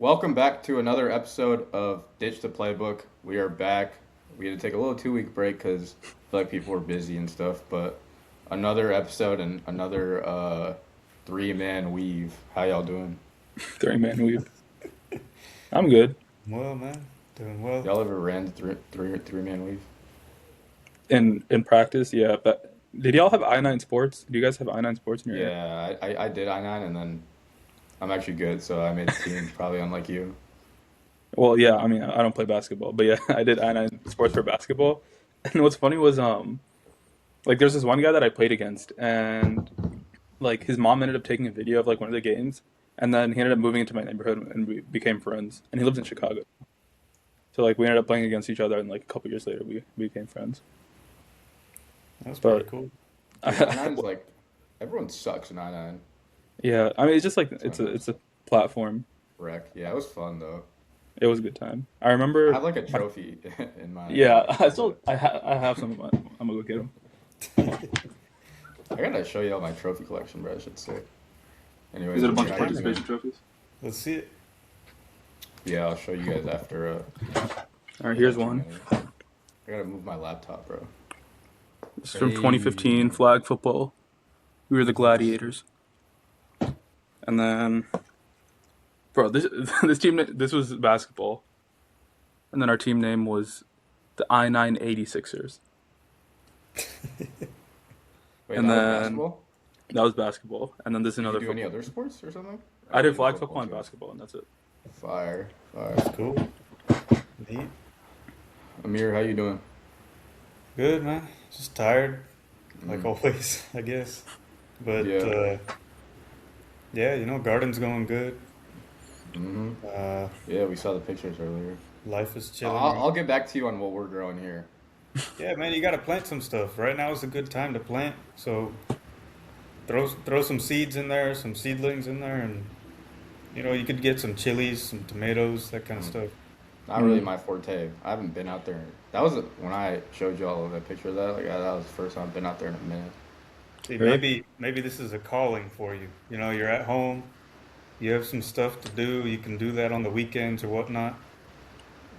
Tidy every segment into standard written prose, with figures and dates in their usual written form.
Welcome back to another episode of Ditch the Playbook. We are back. We had to take a little 2 week break because I feel like people were busy and stuff, but another episode and another three-man weave. How y'all doing? 3 man weave. I'm good. Well, man, doing well. Y'all ever ran three-man weave? In practice, yeah. But did y'all have I9 sports? Do you guys have I9 sports in your area? Yeah, I did I-9 and then I'm actually good, so I made the team, probably unlike you. Well, yeah. I mean, I don't play basketball, but yeah, I did I9 sports for basketball. And what's funny was like there's this one guy that I played against, and like his mom ended up taking a video of like one of the games, and then he ended up moving into my neighborhood, and we became friends. And he lives in Chicago, so like we ended up playing against each other, and like a couple years later, we became friends. That's pretty But cool. Dude, I-9's like, everyone sucks in I-9. yeah, I mean, it's just like That's what it it's is. a platform. Wreck. Yeah, it was fun though. It was a good time. I I remember have like a my trophy in Yeah, my I closet. still I have some of mine. I'm gonna go get them. I gotta show you all my trophy collection, bro. That shit's sick. Is Anyways, it a what's bunch of how you participation doing? trophies? Let's see it. Yeah, I'll show you guys after All right, in here's like two one. minutes. I gotta move my laptop, bro. It's from Hey, 2015 flag football. We were the Gladiators, and then bro, this this was basketball, and then our team name was the I-986ers, wait, and that was then basketball? that was basketball, and then this is Did you another do any football other team. sports or something? I I did did flag football football and too. basketball, and that's it. Fire, fire. That's cool. Neat. Amir, how you doing? Good, man. Just tired, like Mm, always, I guess. But yeah. yeah, garden's going good. Mm-hmm. Uh, Yeah, we saw the pictures earlier. Life is I'll, chilling, I'll right? I'll get back to you on what we're growing here. Yeah, man, you gotta plant some stuff. Right now is a good time to plant. So throw some seeds in there, some seedlings in there, and you could get some chilies, some tomatoes, that kind of Mm. stuff. Not really Mm. my forte. I haven't been out there. That was when I showed you all of that picture of that. Like that was the first time I've been out there in a minute. See, Really? maybe this is a calling for you. You're at home, you have some stuff to do. You can do that on the weekends or whatnot.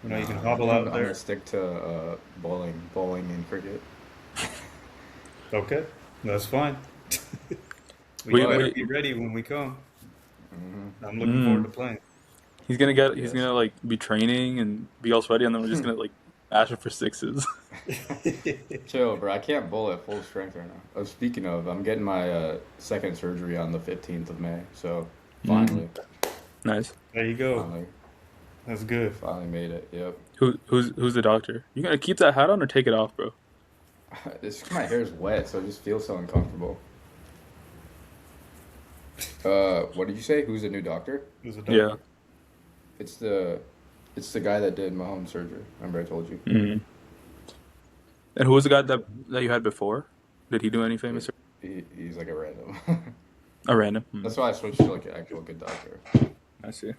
You can Nah, I hobble think I'm, out I'm gonna there. stick to bowling and cricket. Okay, that's fine. You Wait, But better wait. be ready when we come. mhm. I'm looking forward Mm. to playing. He's Yes, gonna like be training and be all sweaty, and then we're just gonna like ash him for sixes. chill, bro. I can't bowl at full strength right now. Oh, speaking of, I'm getting my second surgery on the 15th of May. So Mm. finally, Nice. There you go. finally, That's good. finally made it. Yep. Who's the doctor? You gonna keep that hat on or take it off, bro? This my hair's wet, so it just feels so uncomfortable. What did you say? Who's the new doctor? Who's a Yeah. doctor? It's the, it's the guy that did Mahomes surgery. Remember I told you? Mm. And who was the guy that you had before? Did he do any He, famous? he's like a random. A random. That's why I switched to like an actual good doctor. I see.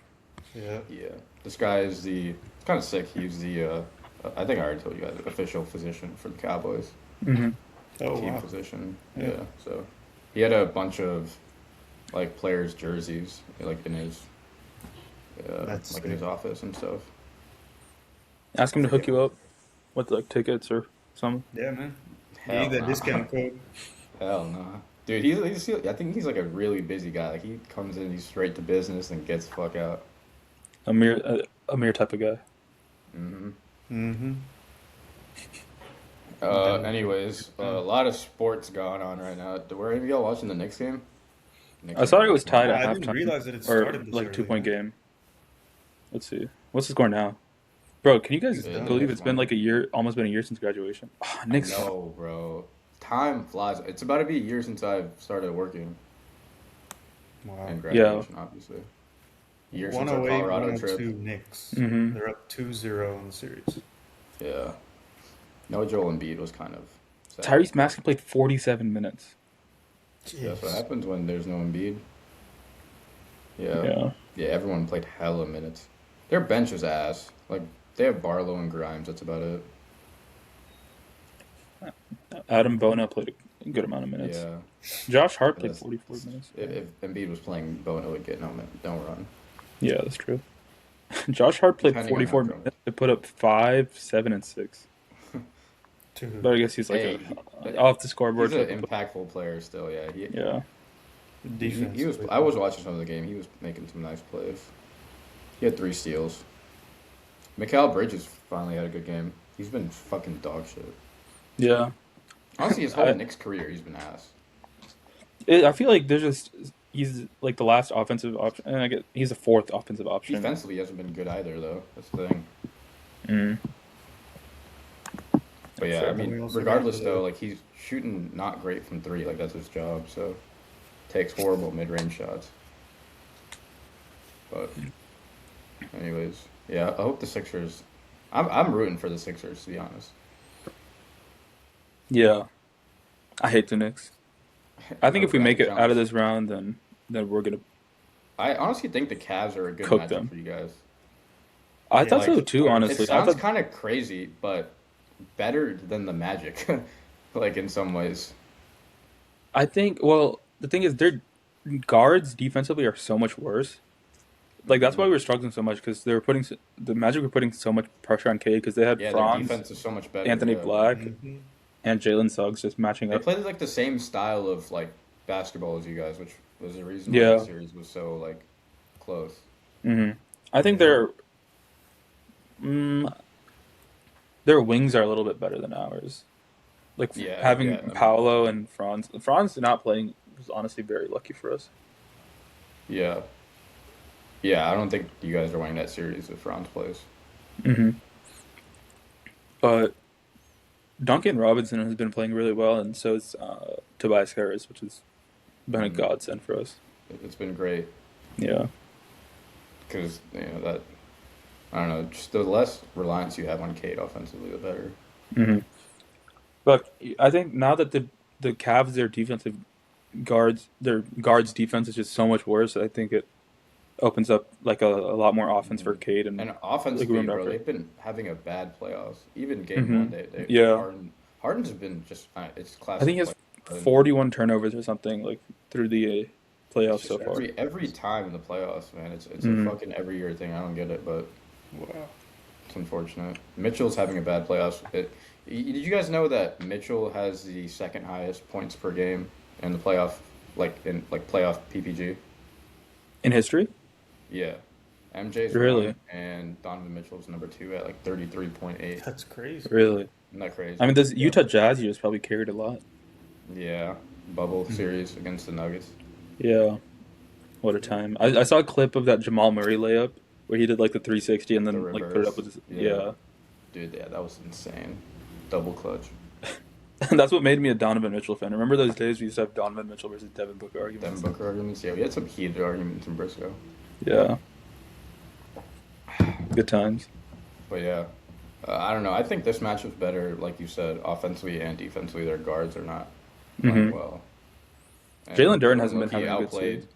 Yeah. Yeah, this guy is the. It's kind of sick. He's the. I think I already told you guys. Official physician for the Cowboys. Hmm. Oh Team wow. physician. Yeah. Yeah. So he had a bunch of like players' jerseys like in his That's like in sick. his office and stuff. Ask I him to hook forget you what. up with like tickets or something. Yeah, man. You need Hell that nah. discount code. Hell nah. Dude, I think he's like a really busy guy. Like he comes in, he's straight to business and gets the fuck out. A mere type of guy. Hmm. Mm-hmm. Down to Anyways, a down. lot of sports going on right now. Were any of y'all watching the Knicks game? Knicks I and saw it was Bucks tied game. at I didn't halftime, realize that it or started this like two early, point man. game. Let's see. What's the score now, bro? Can you guys It's Yeah, done. believe Knicks it's been won. like a year, almost been a year since graduation? Ah, I Knicks. know, bro. Time flies. It's about to be a year since I've started working Wow. and Yeah. graduation, obviously. A year since our 108, Colorado trip. 102 Knicks. Mm-hmm. They're up 2-0 in the series. Yeah. No Joel Embiid was kind of sad. Tyrese Maxey played 47 minutes. Yeah, that's what Jeez. happens when there's no Embiid. Yeah. Yeah. Yeah, everyone played hella minutes. Their bench is ass. Like, they have Barlow and Grimes. That's about it. Adam Bona played a good amount of minutes. Yeah. Josh Hart But played 44 minutes. if Embiid was playing, Bono would get no run. Yeah, that's true. Josh Hart played depending on how 44 drunk. minutes to put up 5, 7, and 6. Dude, But I guess he's like Hey, off the scoreboard he's an type of player. impactful player still. Yeah, Yeah. he defense. was. I was watching some of the game. He was making some nice plays. He had 3 steals. Mikal Bridges finally had a good game. He's been fucking dog shit. Yeah. Honestly, his whole I Knicks career, he's been ass. I feel like there's just he's like the last offensive option, and I get he's the fourth offensive option. Defensively, he hasn't been good either, though. That's the thing. Mm. But yeah, Fair. I And we mean, also got regardless the though, like he's shooting not great from three. Like that's his job. So takes horrible mid-range shots. But anyways, yeah, I hope the Sixers. I'm rooting for the Sixers to be honest. Yeah. I hate the Knicks. I think Oh if we god, make I'm it out of jealous. this round, then we're gonna I honestly think the Cavs are a good cook matchup them. for you guys. I yeah, thought so Like too. stars. it Honestly, I sounds thought kind of crazy, but better than the Magic, like in some ways. I think. Well, the thing is, their guards defensively are so much worse. Like that's Hmm. why we were struggling so much because they were putting the Magic were putting so much pressure on Cade because they had Yeah, their Franz, defense is so much better. Anthony Yeah, Black, Hmm. and Jalen Suggs just matching they up. played like the same style of like basketball as you guys, which was the reason why that Yeah. series was so like close. I think Yeah. mm, their wings are a little bit better than ours. Like Yeah, having yeah. I mean, Paolo and Franz. Franz not playing was honestly very lucky for us. yeah, yeah. I don't think you guys are winning that series if Franz plays. hmm But Duncan Robinson has been playing really well, and so is Tobias Harris, which has been a Hmm. godsend for us. It's been great Yeah. because that I don't know. Just the less reliance you have on Cade offensively, the better. hmm But I think now that the Cavs, their guards defense is just so much worse. I think it opens up like a lot more offense for Hmm. Cade and And like offensively, room to bro, operate. they've been having a bad playoffs. Even game hmm one, they Yeah, Harden's been just it's I think classic he has play. Harden. 41 turnovers or something like through the It's playoffs just so far. every time in the playoffs, man. It's a hmm fucking every year thing. I don't get it, but Wow. it's unfortunate. Mitchell's having a bad playoffs. Did you guys know that Mitchell has the second highest points per game in the playoff, like playoff PPG? In history, Yeah, MJ's really, one, and Donovan Mitchell's number two at like 33.8. That's crazy. really. Isn't that I crazy? mean, this Yeah, Utah Jazz years probably carried a lot. yeah. Bubble Hmm. series against the Nuggets. Yeah, what a time! I saw a clip of that Jamal Murray layup where he did like the 360 and The then like put it up reverse. with his Yeah, yeah. dude. Yeah, that was insane. Double clutch. That's what made me a Donovan Mitchell fan. Remember those days we used to have Donovan Mitchell versus Devin Booker Devin arguments? Booker arguments. Yeah, we had some heated arguments in Briscoe. Yeah, good times. But yeah, I don't know. I think this matchup's better, like you said, offensively and defensively. Their guards are not playing hmm well, Jalen and Duren hasn't been he having a good series. outplayed.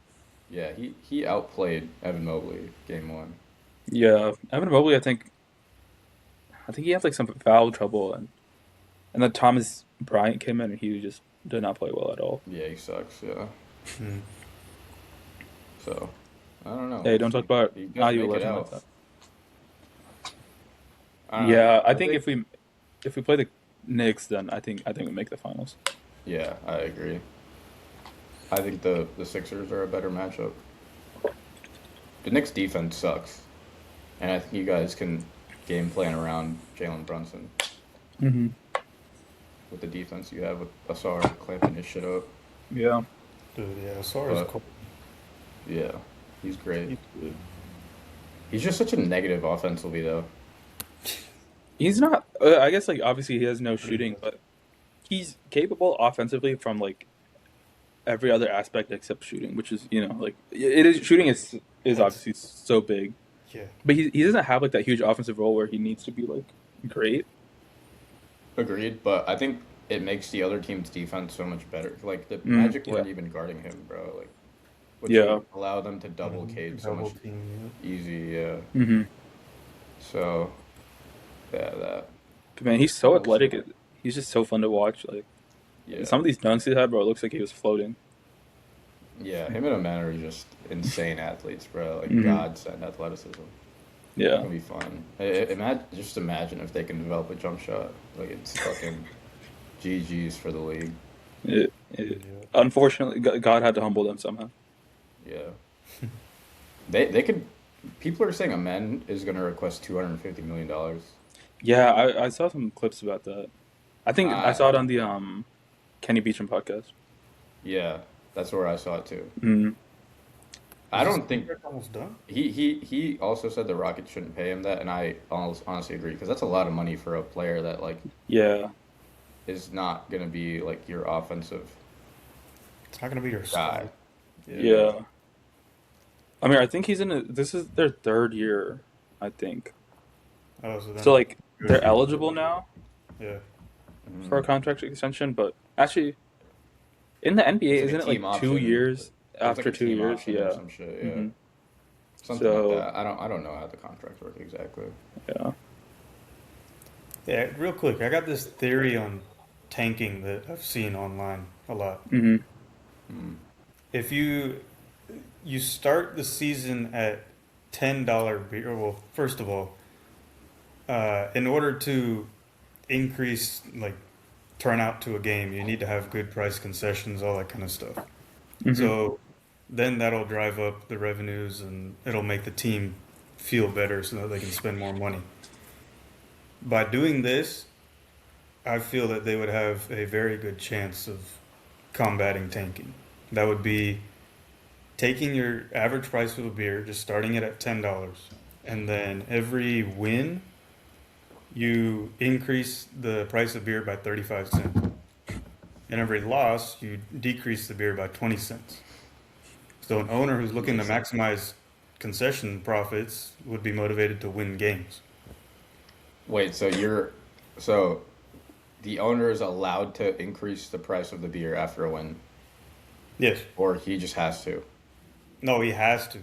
Yeah, he outplayed Evan Mobley game one. Yeah, Evan Mobley, I think he had like some foul trouble, and then Thomas Bryant came in and he just did not play well at all. Yeah, he sucks. Yeah, Hmm. so I don't know. Hey, We'll don't talk see. about You guys IU make it legend like out. that. I don't know. Yeah, I I think think. if we play the Knicks, then I think we make the finals. Yeah, I agree. I think the Sixers are a better matchup. The Knicks defense sucks, and I think you guys can game plan around Jalen Brunson hmm with the defense you have with Asar clamping his shit up. Yeah, Dude, yeah, Sara's But cool. yeah, he's great. He's good. He's just such a negative offensively though. he's not. I guess like obviously he has no Pretty shooting, good. but he's capable offensively from like every other aspect except shooting, which is like it is shooting is That's obviously so big, yeah. but he doesn't have like that huge offensive role where he needs to be like great. Agreed, but I think it makes the other team's defense so much better. Like the Magic Yeah, weren't even guarding him, bro. Like, which yeah. would allow them to double Cade so Double much team. easy. Yeah. hmm So yeah, that. But man, he's But so we'll see. athletic. He's just so fun to watch. Like Yeah. some of these dunks he had, bro, it looks like he was floating. Yeah, him and Amanda are just insane athletes, bro. Like hmm godsend athleticism. Yeah. It'll be fun. Just imagine if they can develop a jump shot. Like it's fucking GG's for the league. Yeah. Unfortunately, God had to humble them somehow. Yeah. They could. People are saying Amen is going to request $250 million. Yeah, I saw some clips about that. I think I I saw it on the Kenny Beecham podcast. Yeah, that's where I saw it too. Mm, I Is this don't think contract almost done? he also said the Rockets shouldn't pay him that, and I honestly agree because that's a lot of money for a player that like yeah, is not going to be like your offensive It's not gonna be your guy. star. Yeah. yeah. I mean, I think he's in a. This is their third year, I think. Oh, so So then like they're negotiate. eligible now Yeah. for a Mm. contract extension, but actually in the NBA, It's like a isn't it team like 2 years option. It's like after a two team years? option or Yeah. some shit. Yeah, hmm something like So that. I don't know how the contracts work exactly. yeah. Yeah. Real quick, I got this theory on tanking that I've seen online a lot. hmm Mm. If you start the season at $10 beer, well, first of all, in order to increase like turnout to a game, you need to have good price concessions, all that kind of stuff. hmm So then that'll drive up the revenues and it'll make the team feel better so that they can spend more money. By doing this, I feel that they would have a very good chance of combating tanking. That would be taking your average price of a beer, just starting it at $10, and then every win, you increase the price of beer by 35 cents. And every loss, you decrease the beer by 20 cents. So an owner who's looking to Makes sense. maximize concession profits would be motivated to win games. Wait, so the owner is allowed to increase the price of the beer after a win, Yes. or he just has to. No, he has to.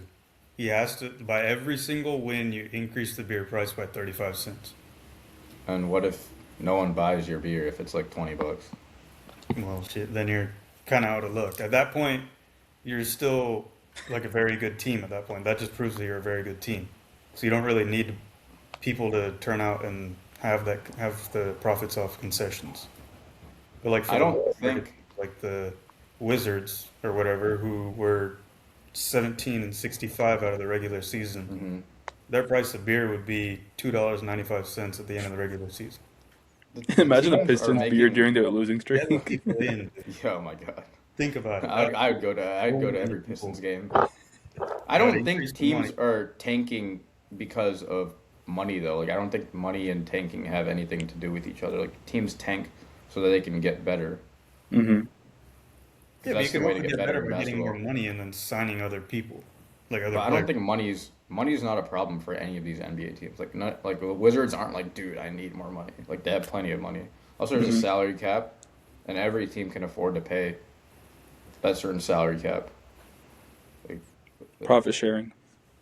He has to. By every single win, you increase the beer price by 35 cents. And what if no one buys your beer if it's like $20? Well, shit, then you're kind of out of luck. At that point, you're still like a very good team at that point. That just proves that you're a very good team. So you don't really need people to turn out and have the profits off concessions. But like for I the don't lower market, think. like the Wizards or whatever, who were 17-65 out of the regular season, Mhm. their price of beer would be $2.95 at the end of the regular season. The Imagine the teams are Pistons beer making. during their losing Get the streak. people in. Oh my god. Think about it. I'd go to So many every Pistons people. game. I Yeah, don't think increase the teams money. are tanking because of money though. Like I don't think money and tanking have anything to do with each other. Like teams tank so that they can get better hmm because Yeah, but you that's the can way also to get get better better in by getting more basketball. money and then signing other people, like other But I don't players. think money's not a problem for any of these NBA teams. Like not like the Wizards aren't like, dude, I need more money. Like they have plenty of money. Also, there's a hmm salary cap, and every team can afford to pay that certain salary cap. Like, Profit sharing.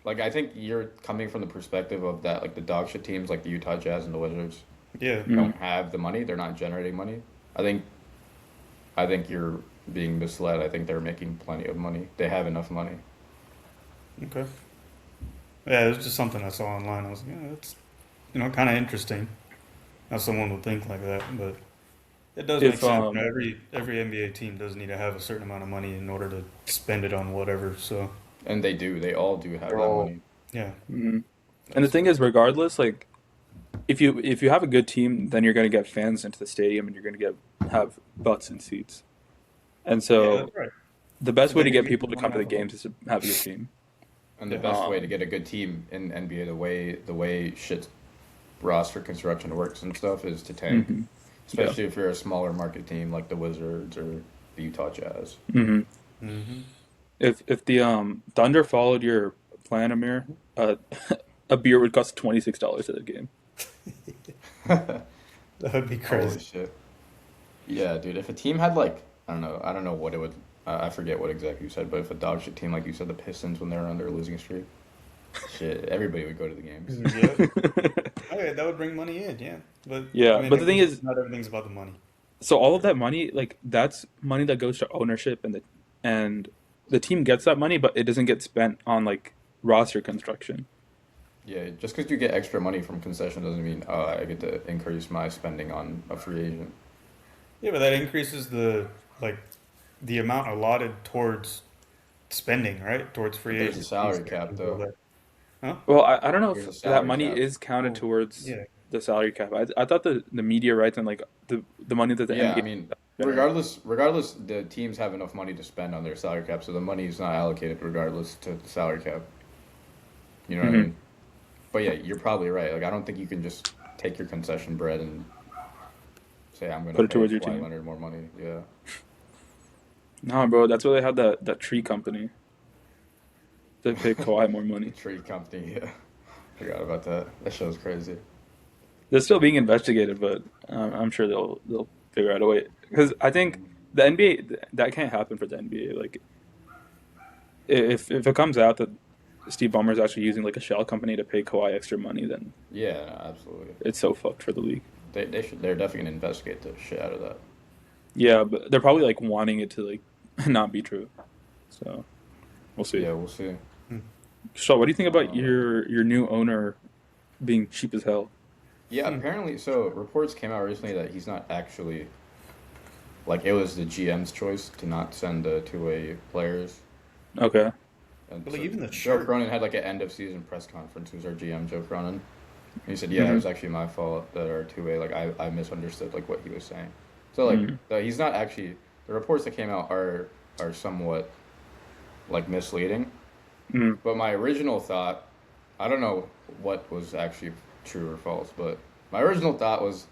like I think you're coming from the perspective of that, like the dog shit teams, like the Utah Jazz and the Wizards, Yeah. hmm don't have the money. They're not generating money. I think I think you're being misled. I think they're making plenty of money. They have enough money. Okay. Yeah, it was just something I saw online. I was like, yeah, that's kind of interesting how someone would think like that, but it does make If sense. Every NBA team does need to have a certain amount of money in order to spend it on whatever. So And they do. They all do have they're that all money. yeah. mhm. And the That's thing is, regardless, like if you have a good team, then you're going to get fans into the stadium, and you're going to have butts in seats. And Yeah, so that's right. the So best way then to you're get making people to money come to the off of it. games is to have a good team. and the Yeah. best way to Um, get a good team in NBA, the way shit roster construction works and stuff is to tank. hmm Yeah. Especially if you're a smaller market team like the Wizards or the Utah Jazz. hmm Hmm. If the Thunder followed your plan, Amir, a beer would cost $26 at the game. That would be Holy crazy. shit. Yeah, dude. If a team had like I don't know what it would. I forget what exactly you said, but if a dog shit team like you said, the Pistons when they were under a losing streak, shit, everybody would go to the games. Yeah. Okay, that would bring money in, yeah. But I Yeah, mean, but the thing is, not everything's about the money. so all of that money, like that's money that goes to ownership, and the team gets that money, but it doesn't get spent on like roster construction. Yeah, just because you get extra money from concession doesn't mean I get to increase my spending on a free agent. Yeah, but that increases like the amount allotted towards spending, right? Towards But free there's a agent fees salary and cap all though. that. Huh? Well, I don't know if There's a that salary money cap. is counted Oh, towards yeah. the salary cap. I thought the media rights and like the money that the Yeah, I NBA mean, generate. regardless, the teams have enough money to spend on their salary cap, so the money is not allocated regardless to the salary cap. You know what I Hmm. mean? But yeah, you're probably right. Like, I don't think you can just take your concession bread and say I'm gonna Put it pay towards your Kawhi team. Leonard more money. Yeah, No, bro, that's why they had that tree company to pay Kawhi more the money. trade company. Yeah, forgot about that. That show's crazy. They're still being investigated, but I'm sure they'll figure out a way. Because I think the NBA that can't happen for the NBA. Like if it comes out that Steve Ballmer's actually using like a shell company to pay Kawhi extra money, then Yeah, no, absolutely. it's so fucked for the league. They're definitely gonna investigate the shit out of that. Yeah, but they're probably like wanting it to like not be true. So we'll see. Yeah, we'll see. Hmm. So, what do you think about Um, your new owner being cheap as hell? yeah, apparently, so reports came out recently that he's not actually like it was the GM's choice to not send the two-way players. Okay. And But like so even the Joe shirt. Cronin had like an end of season press conference. Who's our GM, Joe Cronin? And he said, "Yeah, it Hmm. was actually my fault that our two-way like I misunderstood like what he was saying." So like Hmm. he's not actually the reports that came out are somewhat like misleading. Hmm. But my original thought, I don't know what was actually true or false, but my original thought was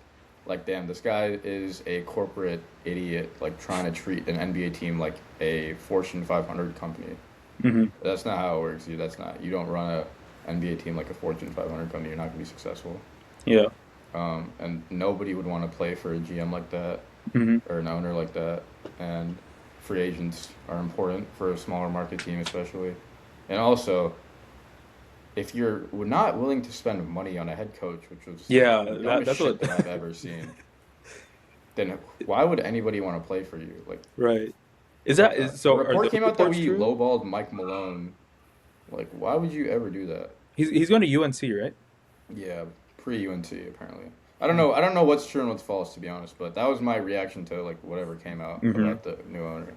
like, damn, this guy is a corporate idiot, like trying to treat an NBA team like a Fortune 500 company. Hmm. That's not how it works. That's not. You don't run a NBA team like a Fortune 500 company. You're not gonna be successful. Yeah. And nobody would want to play for a GM like that Hmm. or an owner like that. And free agents are important for a smaller market team, especially. And also, if you're not willing to spend money on a head coach, which was Yeah. the That dumbest that's shit what. that I've ever seen, then why would anybody want to play for you? Right. Is Like that is the so? Are report those came out that reports we true? lowballed Mike Malone. Like, why would you ever do that? He's going to UNC, right? Yeah, pre UNC apparently. I don't know. I don't know what's true and what's false to be honest, but that was my reaction to like whatever came out Hmm. about the new owner.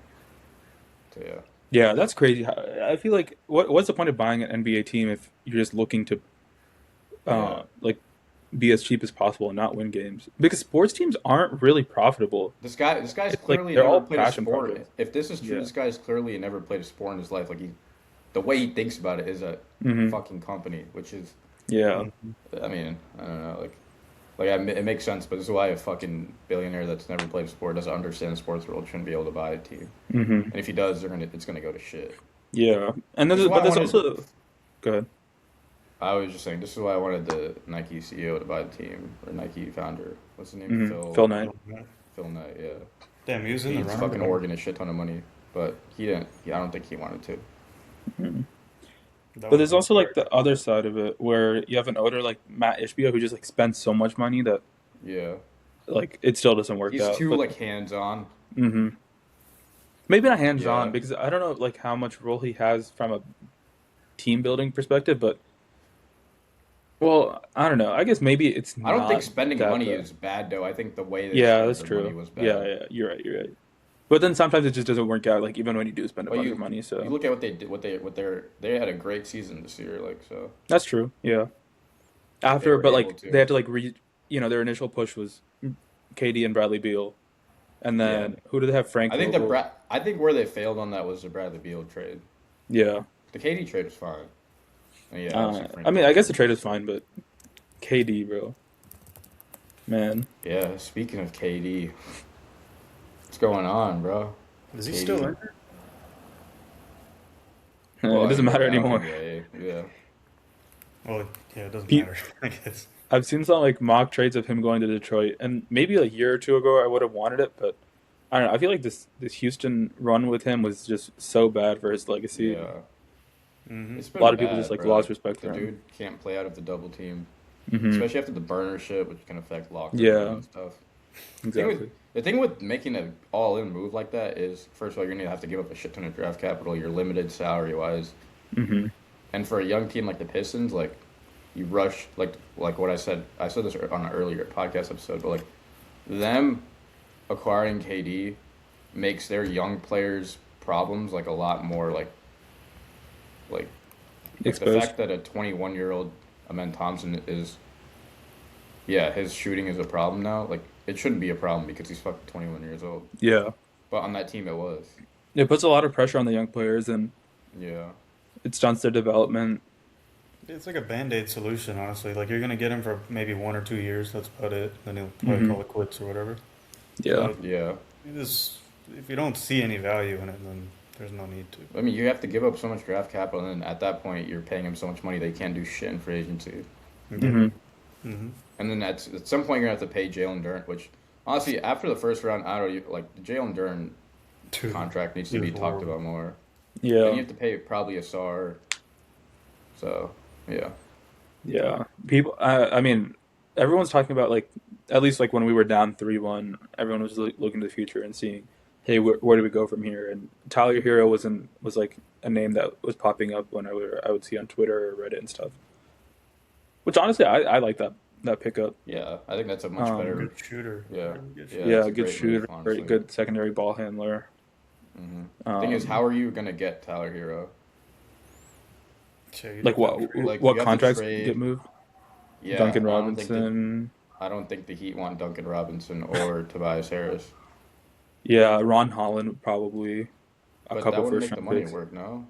So yeah, Yeah, that's crazy. I feel like what's the point of buying an NBA team if you're just looking to yeah. like be as cheap as possible and not win games? Because sports teams aren't really profitable. This guy's It's like clearly they're never all played a passion sport. projects. If this is true, Yeah. this guy's clearly never played a sport in his life. Like the way he thinks about it is a Hmm. fucking company, which is, Yeah. I mean, I don't know, it makes sense, but this is why a fucking billionaire that's never played a sport doesn't understand the sports world shouldn't be able to buy a team, Hmm. and if he does, it's gonna go to shit. Yeah. And This is why but I there's wanted. also go ahead. I was just saying, this is why I wanted the Nike CEO to buy the team, or Nike founder. What's his name? Phil Knight. Phil Knight. Yeah, Damn, he was in the he's running. fucking Oregon a shit ton of money, but he didn't. Yeah, I don't think he wanted to. Mhm. That But would have there's been also like smart. the other side of it where you have an owner like Matt Ishbia who just like spends so much money that Yeah, like it still doesn't work he's out. too But like hands on. hmm maybe not hands on Yeah, because I don't know like how much role he has from a team building perspective. But well, I don't know. I guess maybe it's I don't think not spending that money bad. is bad though. I think the way they Yeah, spent that's their money true. was Yeah, bad. yeah, you're right. You're right. But then sometimes it just doesn't work out. Like even when you do spend a Well, bunch of money. you So look at what they did, they had a great season this year. Like so, that's true. Yeah. they After, were but able like they to. had to like their initial push was KD and Bradley Beal, and Yeah, then who did they have? Frank Vogel. I think where they failed on that was the Bradley Beal trade. Yeah. The KD trade was fine. And yeah, obviously I Frank mean, I guess Vogel. the trade is fine, but KD, bro, man, Yeah, speaking of KD, what's going on, bro? Is he still KD. in there? Well, it I mean, doesn't right matter now anymore. anyway. Yeah. Well, yeah, it doesn't He, matter. I guess. I've seen some like mock trades of him going to Detroit, and maybe a year or two ago I would have wanted it, but I don't know. I feel like this Houston run with him was just so bad for his legacy. Yeah. Mm-hmm. It's A lot been of people just bad, like bro. lost Like respect the for him. dude can't play out of the double team, Hmm. especially after the burner shit, which can affect locker room Yeah, and stuff. exactly. The thing with making an all in move like that is, first of all, you're gonna have to give up a shit ton of draft capital. You're limited salary wise, Hmm. and for a young team like the Pistons, like you rush like what I said. I said this on an earlier podcast episode, but like them acquiring KD makes their young players' problems like a lot more like like the Exposed. fact that a 21-year-old Amen Thompson is yeah, his shooting is a problem now. Like it shouldn't be a problem because he's fucking 21 years old. Yeah. But on that team it was. It puts a lot of pressure on the young players, and Yeah. it stunts their development. It's like a band-aid solution, honestly. Like you're gonna get him for maybe 1 or 2 years. That's about it. Then he'll probably Hmm. call it quits or whatever. Yeah. But Yeah. it is, if you don't see any value in it, then there's no need to. I mean, you have to give up so much draft capital, and then at that point, you're paying him so much money they can't do shit in free agency. Yeah. Hmm. Mm-hmm. And then at some point, you're gonna have to pay Jalen Durant, which honestly, after the first round, I don't like the Jalen Durant Dude, contract needs he to be was talked horrible. about more. And you Yeah. have to pay probably a SAR. So yeah, Yeah. People. I mean, everyone's talking about like at least like when we were down 3-1, everyone was looking to the future and seeing, hey, where do we go from here? And Tyler Hero was like a name that was popping up when I would see on Twitter or Reddit and stuff. Which honestly, I like that pickup. yeah, I think that's a much Um, better. Good shooter. Yeah, Really good yeah, shooter. Yeah, it's a good great shooter, move, very honestly. good secondary ball handler. Thing is, how Um, are you gonna get Tyler Hero? Yeah, you'd like have to trade. Like what you have to contracts get trade. moved? Yeah, Duncan I don't think the Robinson. I don't think the Heat want Duncan Robinson or Tobias Harris, Yeah, Ron Holland probably a but that couple wouldn't first make the round money picks. work, no?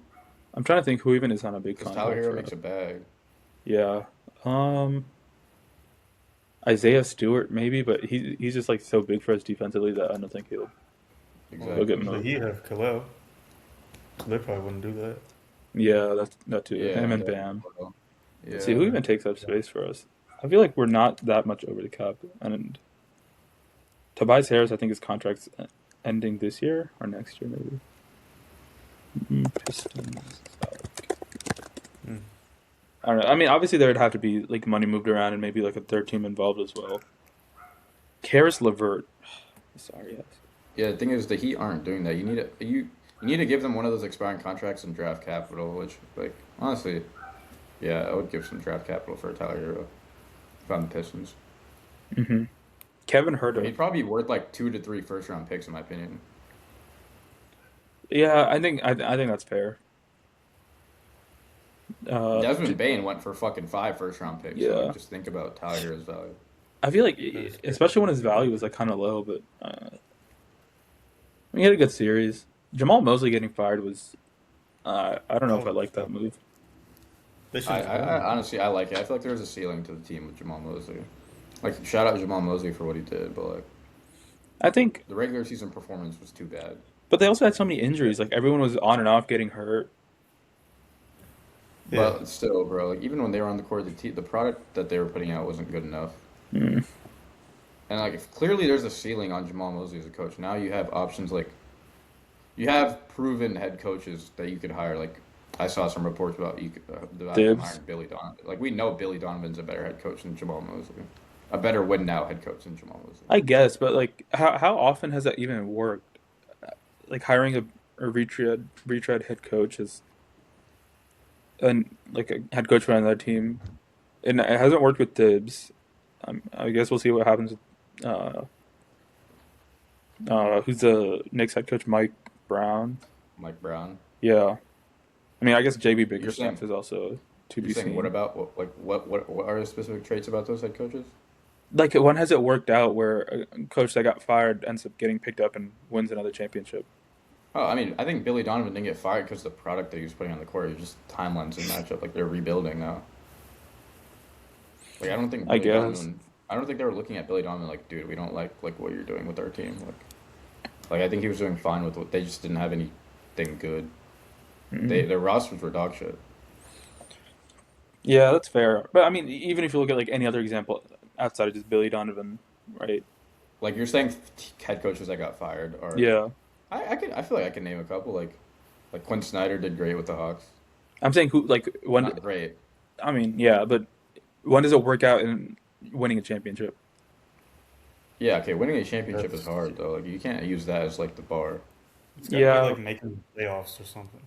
I'm trying to think who even is on a big Because Tyler contract Hero for makes us. a bag. Yeah. Um Isaiah Stewart maybe, but he's just like so big for us defensively that I don't think he'll Well, get Exactly. the moved. Heat have Khalil, so they probably wouldn't do that. Yeah, that too. Him Yeah. and Bam. Well, Let's see who yeah. even takes up space for us. I feel like we're not that much over the cap. And Tobias Harris, I think his contract's ending this year or next year maybe. Pistons. Hmm. I don't know. I mean, obviously there would have to be like money moved around and maybe like a third team involved as well. Karis LeVert. Sorry, yes. Yeah, the thing is, the Heat aren't doing that. You need to give them one of those expiring contracts and draft capital. Which, like, honestly, yeah, I would give some draft capital for Tyler Hero if I'm the Pistons. Hmm. Kevin But Huerter. he'd probably be worth like 2 to 3 first round picks in my opinion. Yeah, I think that's fair. Desmond Bain went for fucking 5 first round picks. So Yeah, like, just think about Tyler Hero's value. I feel like, That is crazy. especially when his value was like kind of low, but he had a good series. Jamal Mosley getting fired was, I don't know if I Oh, like that move. they should I, have I, done I honestly I like it. I feel like there's a ceiling to the team with Jamal Mosley. Like shout out Jamal Mosley for what he did, but like I think, the regular season performance was too bad. but they also had so many injuries. Like everyone was on and off getting hurt. that. Yeah, But still, bro, like even when they were on the court, the product that they were putting out wasn't good enough. Mm. And like if clearly there's a ceiling on Jamal Mosley as a coach. Now you have options like you have proven head coaches that you could hire. Like I saw some reports about about them Dibs. hiring Billy Donovan. Like we know Billy Donovan's a better head coach than Jamal Mosley, a better win now head coach than Jamal Mosley. I guess, but like how often has that even worked? Like hiring a retread head coach is and like a head coach for another team, and it hasn't worked with Dibs. I guess we'll see what happens with who's the Knicks head coach, Mike Brown. Mike Brown. Yeah, I mean, I guess JB You're saying Bickerstaff is also to you're be saying what seen. about what are the specific traits about those head coaches? Like when has it worked out where a coach that got fired ends up getting picked up and wins another championship? Oh, I mean, I think Billy Donovan didn't get fired because the product that he was putting on the court was just timelines and matchup. Like they're rebuilding now. Like I don't think I Billy guess. Donovan. I don't think they were looking at Billy Donovan like, dude, we don't like what you're doing with our team. Like I think he was doing fine with what they just didn't have anything good. Mm. Their rosters were dog shit. Yeah, that's fair. But I mean, even if you look at like any other example outside of just Billy Donovan, right? Like you're saying, head coaches that got fired, or Yeah, I feel like I can name a couple. Like Quinn Snyder did great with the Hawks. I'm saying who like when. Not great. I mean, yeah, but when does it work out in winning a championship? Yeah, okay. Winning a championship is That's, hard though. Like you can't use that as like the bar. it's got to be Yeah, like making playoffs or something.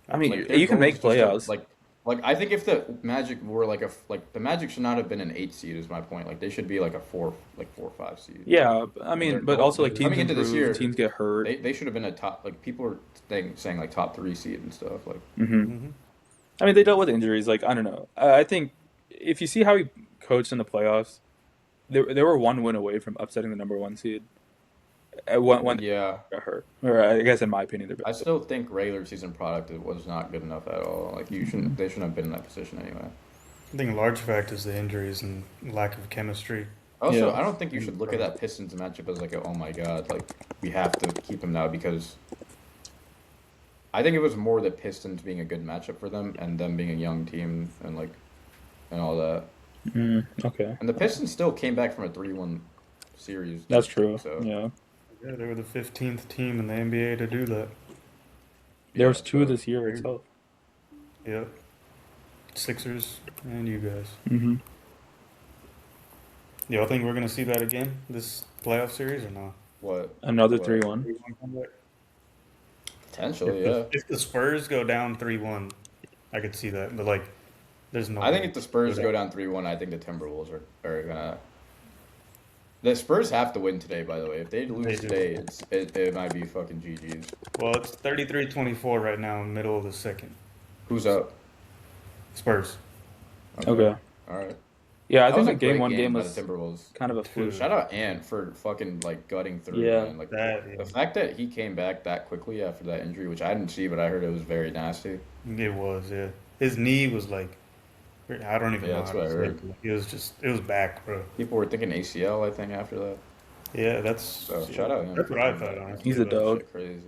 I mean Like their you can goal is make just to playoffs. like Like I think if the Magic were like the Magic should not have been an 8 seed is my point. Like they should be like a four like 4 or 5 seed. Yeah, I And they're mean, but also like teams coming into this improve, year, teams get hurt. they should have been a top like people were saying like top 3 seed and stuff. Like Hmm. Hmm. I mean, they dealt with injuries. Like I don't know. I think if you see how he coached in the playoffs, they were one win away from upsetting the number one seed. When they yeah, got hurt, or I guess in my opinion, they're I better. still think regular season product was not good enough at all. Like you Hmm. shouldn't they shouldn't have been in that position anyway. I think a large factor is the injuries and lack of chemistry. Also, Yeah, I don't think you In the should look at front. that Pistons matchup as like a, oh my god, like we have to keep him now because I think it was more the Pistons being a good matchup for them and them being a young team and like and all that. okay, And the Pistons still came back from a 3-1 series that's deficit, true. so Yeah, Yeah, they were the 15th team in the NBA to do that. there yeah, was two so this year itself. Yep. Sixers and you guys. Hmm. Y'all think we're gonna see that again this playoff series or not? what Another three what one. 3-1 comeback? potentially, yeah. If the Spurs go down 3-1, I could see that. But like, there's no I way think if the they go Spurs go down. down 3-1, I think the Timberwolves are gonna the Spurs have to win today, by the way. If they They lose do. today, it might be fucking GG's. Well, it's 33-24 right now, middle of the second. Who's So, up? Spurs. Okay. Okay. All right. Yeah, I That think was a the game great one game game by the was Timberwolves. kind of a fluke. Dude, Shout out Ant for fucking like gutting through, Yeah. man. Like that the fact that he came back that quickly after that injury, which I didn't see, but I heard it was very nasty. it was, yeah. His knee was like, I don't even Yeah, know that's how what to I say heard. it. It was back, bro. People were thinking ACL, I think, after that. Yeah, So shout out him that's for what I coming thought, back, man. honestly. He's a But That dog. shit crazy.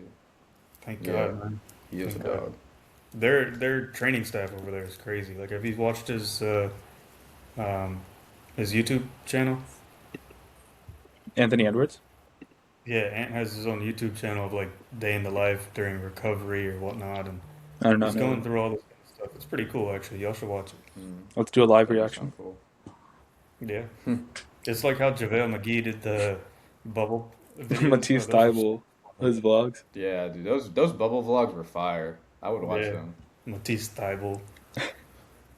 thank Yeah, God, man. he is a Thank God. dog. Their training staff over there is crazy. Like, have you watched um, his YouTube channel? Anthony Edwards. Yeah, Ant has his own YouTube channel of like day in the life during recovery or whatnot, and I don't he's going know. through all this kind of stuff. It's pretty cool, actually. Y'all should watch it. Mm, Let's do a live that does reaction. sound cool. Yeah, it's like how JaVale McGee did the bubble videos, bro. Matisse Those were Thybulle, his vlogs. Yeah, dude, those bubble vlogs were fire. I would watch yeah, them. Matisse Thybulle.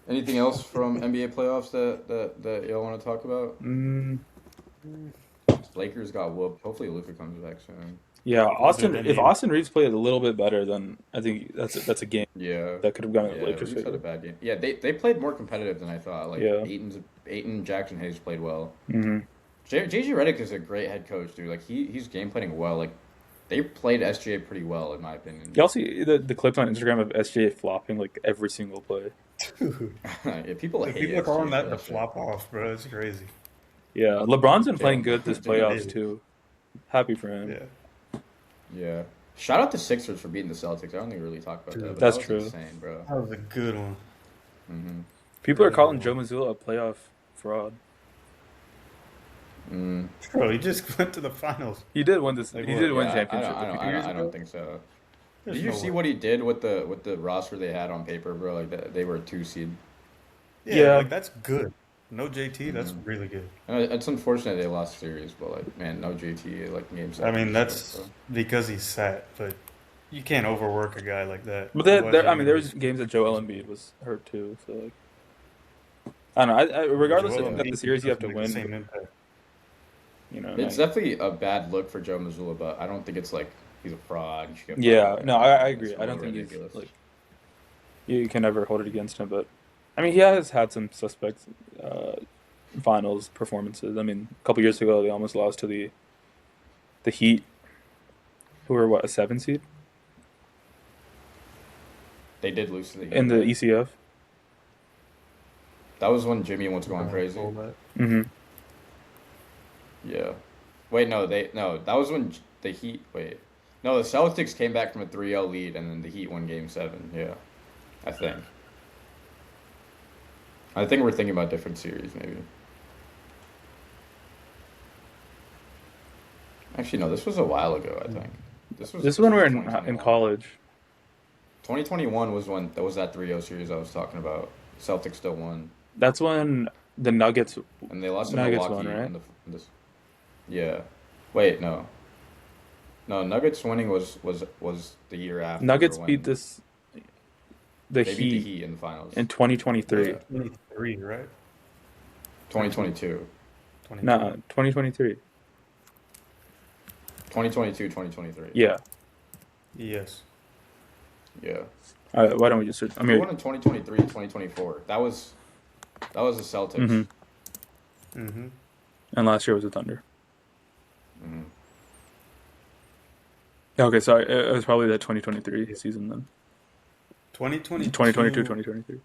Anything else from NBA playoffs that y'all want to talk about? Mm, Lakers got whooped. Hopefully Luka comes back soon. yeah, Dude, Austin. they If need Austin Reeves played a little bit better, then I think that's a game Yeah, that could have gone in the yeah. Lakers' Reeves had a favor. bad game. Yeah, they played more competitive than I thought. Like Yeah. Ayton Jackson Hayes played well. Hmm. JJ Redick is a great head coach, dude. Like he's game planning well. Like they played SGA pretty well, in my opinion. Y'all see the clips on Instagram of SGA flopping like every single play. Dude, Yeah, people if hate people are calling SGA for that the that shit. flop off, bro, it's crazy. Yeah, LeBron's been playing Yeah, good this they playoffs did. too. Happy for him. Yeah, Yeah. Shout out to Sixers for beating the Celtics. I don't think we really talked about that, dude, but That's that was true. insane, bro. that was a good one. hmm People are Really good calling Joe one. Mazzulla a playoff fraud. Mm. Bro, he just went to the finals. He did win this. He Like did what? win Yeah, championship a few years I don't ago. think so. There's Did you no see way. what he did with the roster they had on paper, bro? Like they were a 2 seed. Yeah, Yeah. like that's good. No JT, that's hmm really good. It's unfortunate they lost series, but like man, no JT like game I 7 mean, and stuff. that's So because he's sat, but you can't overwork a guy like that. But Otherwise, there, you're I mean, there gonna was games that Joel Embiid was hurt too. So like, I don't know. Regardless Joel of yeah, the Embiid series, you have doesn't to make the win. same impact. You know. it's definitely a bad look for Joe Mazzulla, but I don't think it's like he's a fraud. You should get fired Yeah. or No, anything. I Like agree. it's a I don't little think he's ridiculous. like you can never hold it against him. But I mean, he has had some suspect finals performances. I mean, a couple years ago, they almost lost to the Heat, who were what, a 7 seed They did lose to the Heat, in the right? ECF. That was when Jimmy was going Don't crazy. hold that. Hmm. Yeah. Wait, no, that was when the Heat. Wait, no, the Celtics came back from a 3-0 lead, and then the Heat won Game 7. Yeah, I think. I think we're thinking about different series, maybe. Actually, no, this was a while ago. I think This is this when we was were in 2021. college. 2021 was when that was that 3-0 series I was talking about. Celtics still won, That's when the Nuggets and they lost to Nuggets won, Milwaukee right? in this. Yeah. Wait, no. No, Nuggets winning was the year after Nuggets beat when this. the They beat the Heat Heat in the finals. in 2023. Yeah. 23, right? 2022. 22. Nah, 2023. 2022, 2023. Yeah. Yes. Yeah. All right, why don't we just search? I Who mean, won in 2023, 2024? That was the Celtics. Mm-hmm. and last year was the Thunder. Mhm. Okay, sorry, it was probably the 2023 season then. 2022, 2022 2023.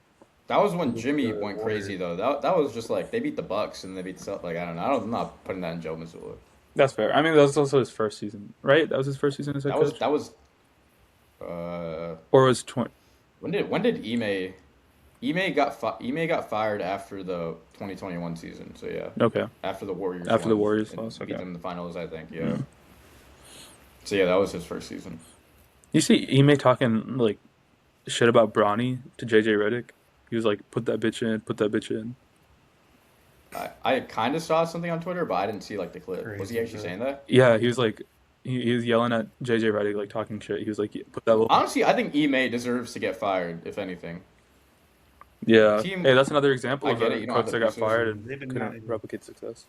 That was when with Jimmy the went crazy Warriors. though. That was just like they beat the Bucks and they beat the like I don't know. I'm not putting that in Joe Mazzulla. That's fair. I mean, that was also his first season, right? That was his first season as head coach, That was uh or was 20? when did Ime got fired after the 2021 season. So yeah, Okay, after the Warriors after the won Warriors and lost. beat Okay. them in the finals, I think. Yeah. Mm. So yeah, that was his first season. You see Ime talking like shit about Bronny to JJ Redick. He was like, "Put that bitch in, put that bitch in." I kind of saw something on Twitter, but I didn't see like the clip. Was he Crazy, actually bro. saying that? Yeah, he was like, he was yelling at JJ Redick, like talking shit. He was like, "Put that little." Honestly, I think Ime deserves to get fired, if anything. The Yeah. team, Hey, that's another example I of get it. a You don't have coach the that got pieces, fired and and They did not. couldn't replicate success.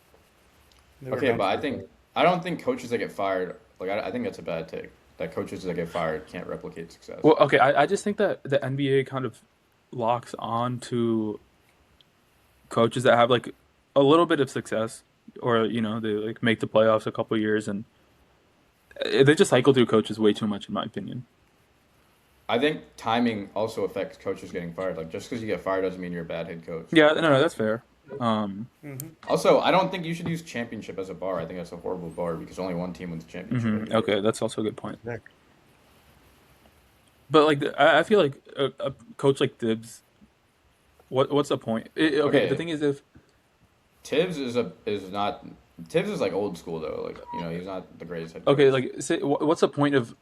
They were okay, but dumpster I don't think coaches that get fired. Like I think that's a bad take. That coaches that get fired can't replicate success. Well, okay, I just think that the NBA kind of locks on to coaches that have like a little bit of success, or they like make the playoffs a couple years, and they just cycle through coaches way too much, in my opinion. I think timing also affects coaches getting fired. Like just because you get fired doesn't mean you're a bad head coach. Yeah, no, that's fair. Um, Mm-hmm. Also, I don't think you should use championship as a bar. I think that's a horrible bar because only one team wins the championship every year. okay, that's also a good point. Exactly. But like, I feel like a coach like Dibs, what's the point? Okay, the Okay, thing is, if Is not Tibbs is like old school though. Like he's not the greatest head okay, coach. like, say, what's the point of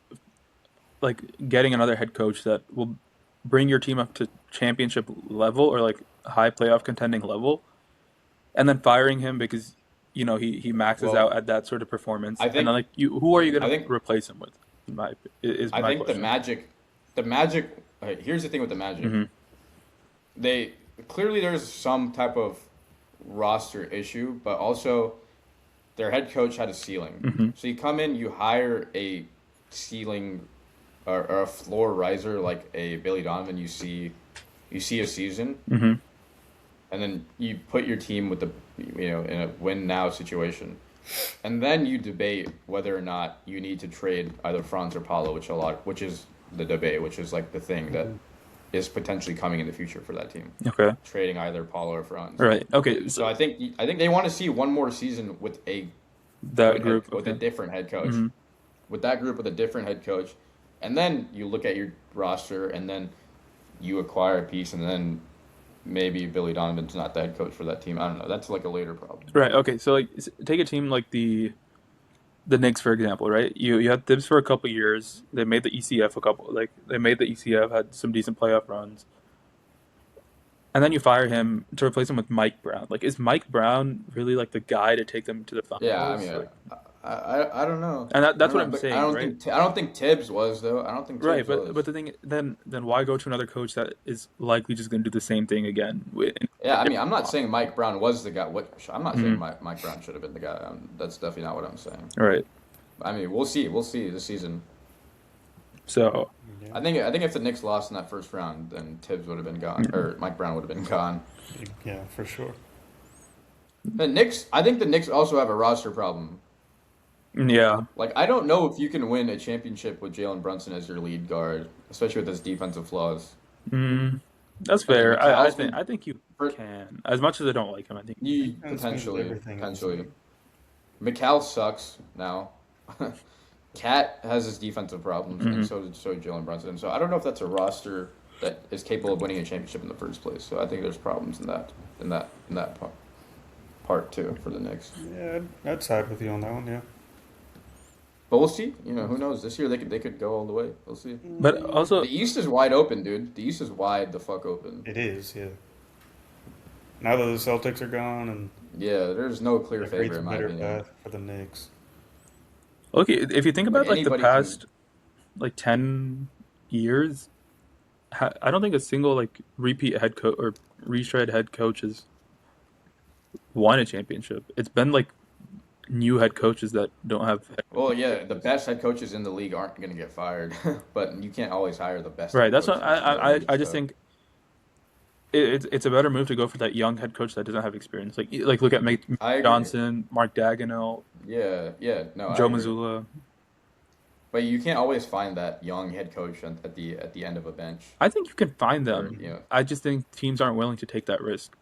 like getting another head coach that will bring your team up to championship level or like high playoff contending level, and then firing him because he maxes out Well, at that sort of performance, I and then think like who are you I gonna think replace him with? Is I my think question. the Magic. Here's the thing with the Magic. Hmm. They clearly there's some type of roster issue, but also their head coach had a ceiling. Hmm. So you come in, you hire a ceiling or a floor riser like a Billy Donovan. You see a season, Hmm. and then you put your team with the in a win now situation, and then you debate whether or not you need to trade either Franz or Paulo, which is the debate, which is like the thing that is potentially coming in the future for that team, Okay. trading either Paulo or Franz. Right. Okay. So So I think they want to see one more season with a that group. with a Okay. different head coach, Hmm. with that group with a different head coach, and then you look at your roster, and then you acquire a piece, and then maybe Billy Donovan's not the head coach for that team. I don't know. That's like a later problem. Right. Okay. So like, take a team like the Knicks, for example, right? You had Thibs for a couple years. They made the ECF they made the ECF, had some decent playoff runs. And then you fire him to replace him with Mike Brown. Like, is Mike Brown really like the guy to take them to the Yeah, I finals? mean, Like, I don't know. and I that's don't what know, I'm but saying, right? I don't think Tibbs was though. I don't think Right, Tibbs was. but the thing then why go to another coach that is likely just going to do the same thing again in a Yeah, I mean, I'm different not spot? saying Mike Brown was the guy. I'm not saying Mhm. Mike Brown should have been the guy. That's definitely not what I'm saying. Right. I mean, we'll see. We'll see this season. So Yeah. I think if the Knicks lost in that first round, then Tibbs would have been gone, or Mike Brown would have been gone. Yeah, for sure. I think the Knicks also have a roster problem. yeah, Like, I don't know if you can win a championship with Jalen Brunson as your lead guard, especially with his defensive flaws. that's I mean, fair. McCall's I think you for, can. As much as I don't like him, I think you you can. Defense means everything in this potentially. league. McCall sucks now. Cat has his defensive problems, and so did Jalen Brunson. So I don't know if that's a roster that is capable of winning a championship in the first place. So I think there's problems in that part too for the Knicks. Yeah, I'd side with you on that one. Yeah. But we'll see. Who knows? This year they could go all the way. We'll see. But also, The East is wide open, dude. The East is wide the fuck open. It is. Yeah. Now that the Celtics are gone and Yeah, there's no clear it creates favorite a in my better opinion. path for the Knicks. okay, if you think Like about like the anybody past like 10 years, I don't think a single like repeat head coach or retread head coach has won a championship. It's been like new head coaches that don't have head Well, coaching yeah, the experience. best head coaches in the league aren't going to get fired, but you can't always hire the best Right. head That's coach what in the league. I just So think it's a better move to go for that young head coach that doesn't have experience. Like look at Mike I agree. Johnson, Mark Daganel, Yeah, yeah, no, I Joe agree. Mazzulla. But you can't always find that young head coach at the end of a bench, I think you can find or them. I just think teams aren't willing to take that risk.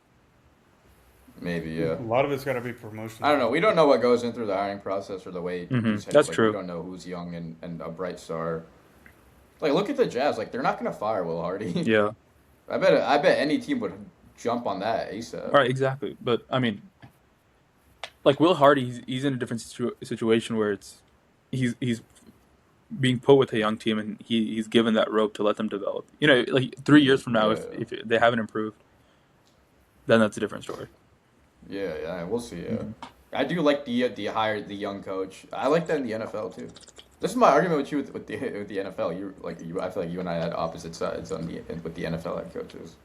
maybe yeah. A lot of it's got to be I promotions, don't know. though. We don't know what goes in through the hiring process or the way these head That's like we true. don't know who's young and a bright star. Like look at the Jazz. Like they're not going to fire Will Hardy. Yeah. I bet any team would jump on that ASAP. All right. Exactly. But I mean, like Will Hardy, he's in a different situation where he's being put with a young team and he's given that rope to let them develop. You know, like 3 years from now, Yeah, if they haven't improved, then that's a different story. yeah, yeah. We'll see. Yeah, Hmm. I do like the young coach. I like that in the NFL too. This is my argument with you with the NFL. You like you. I feel like you and I had opposite sides on the with the NFL head coaches.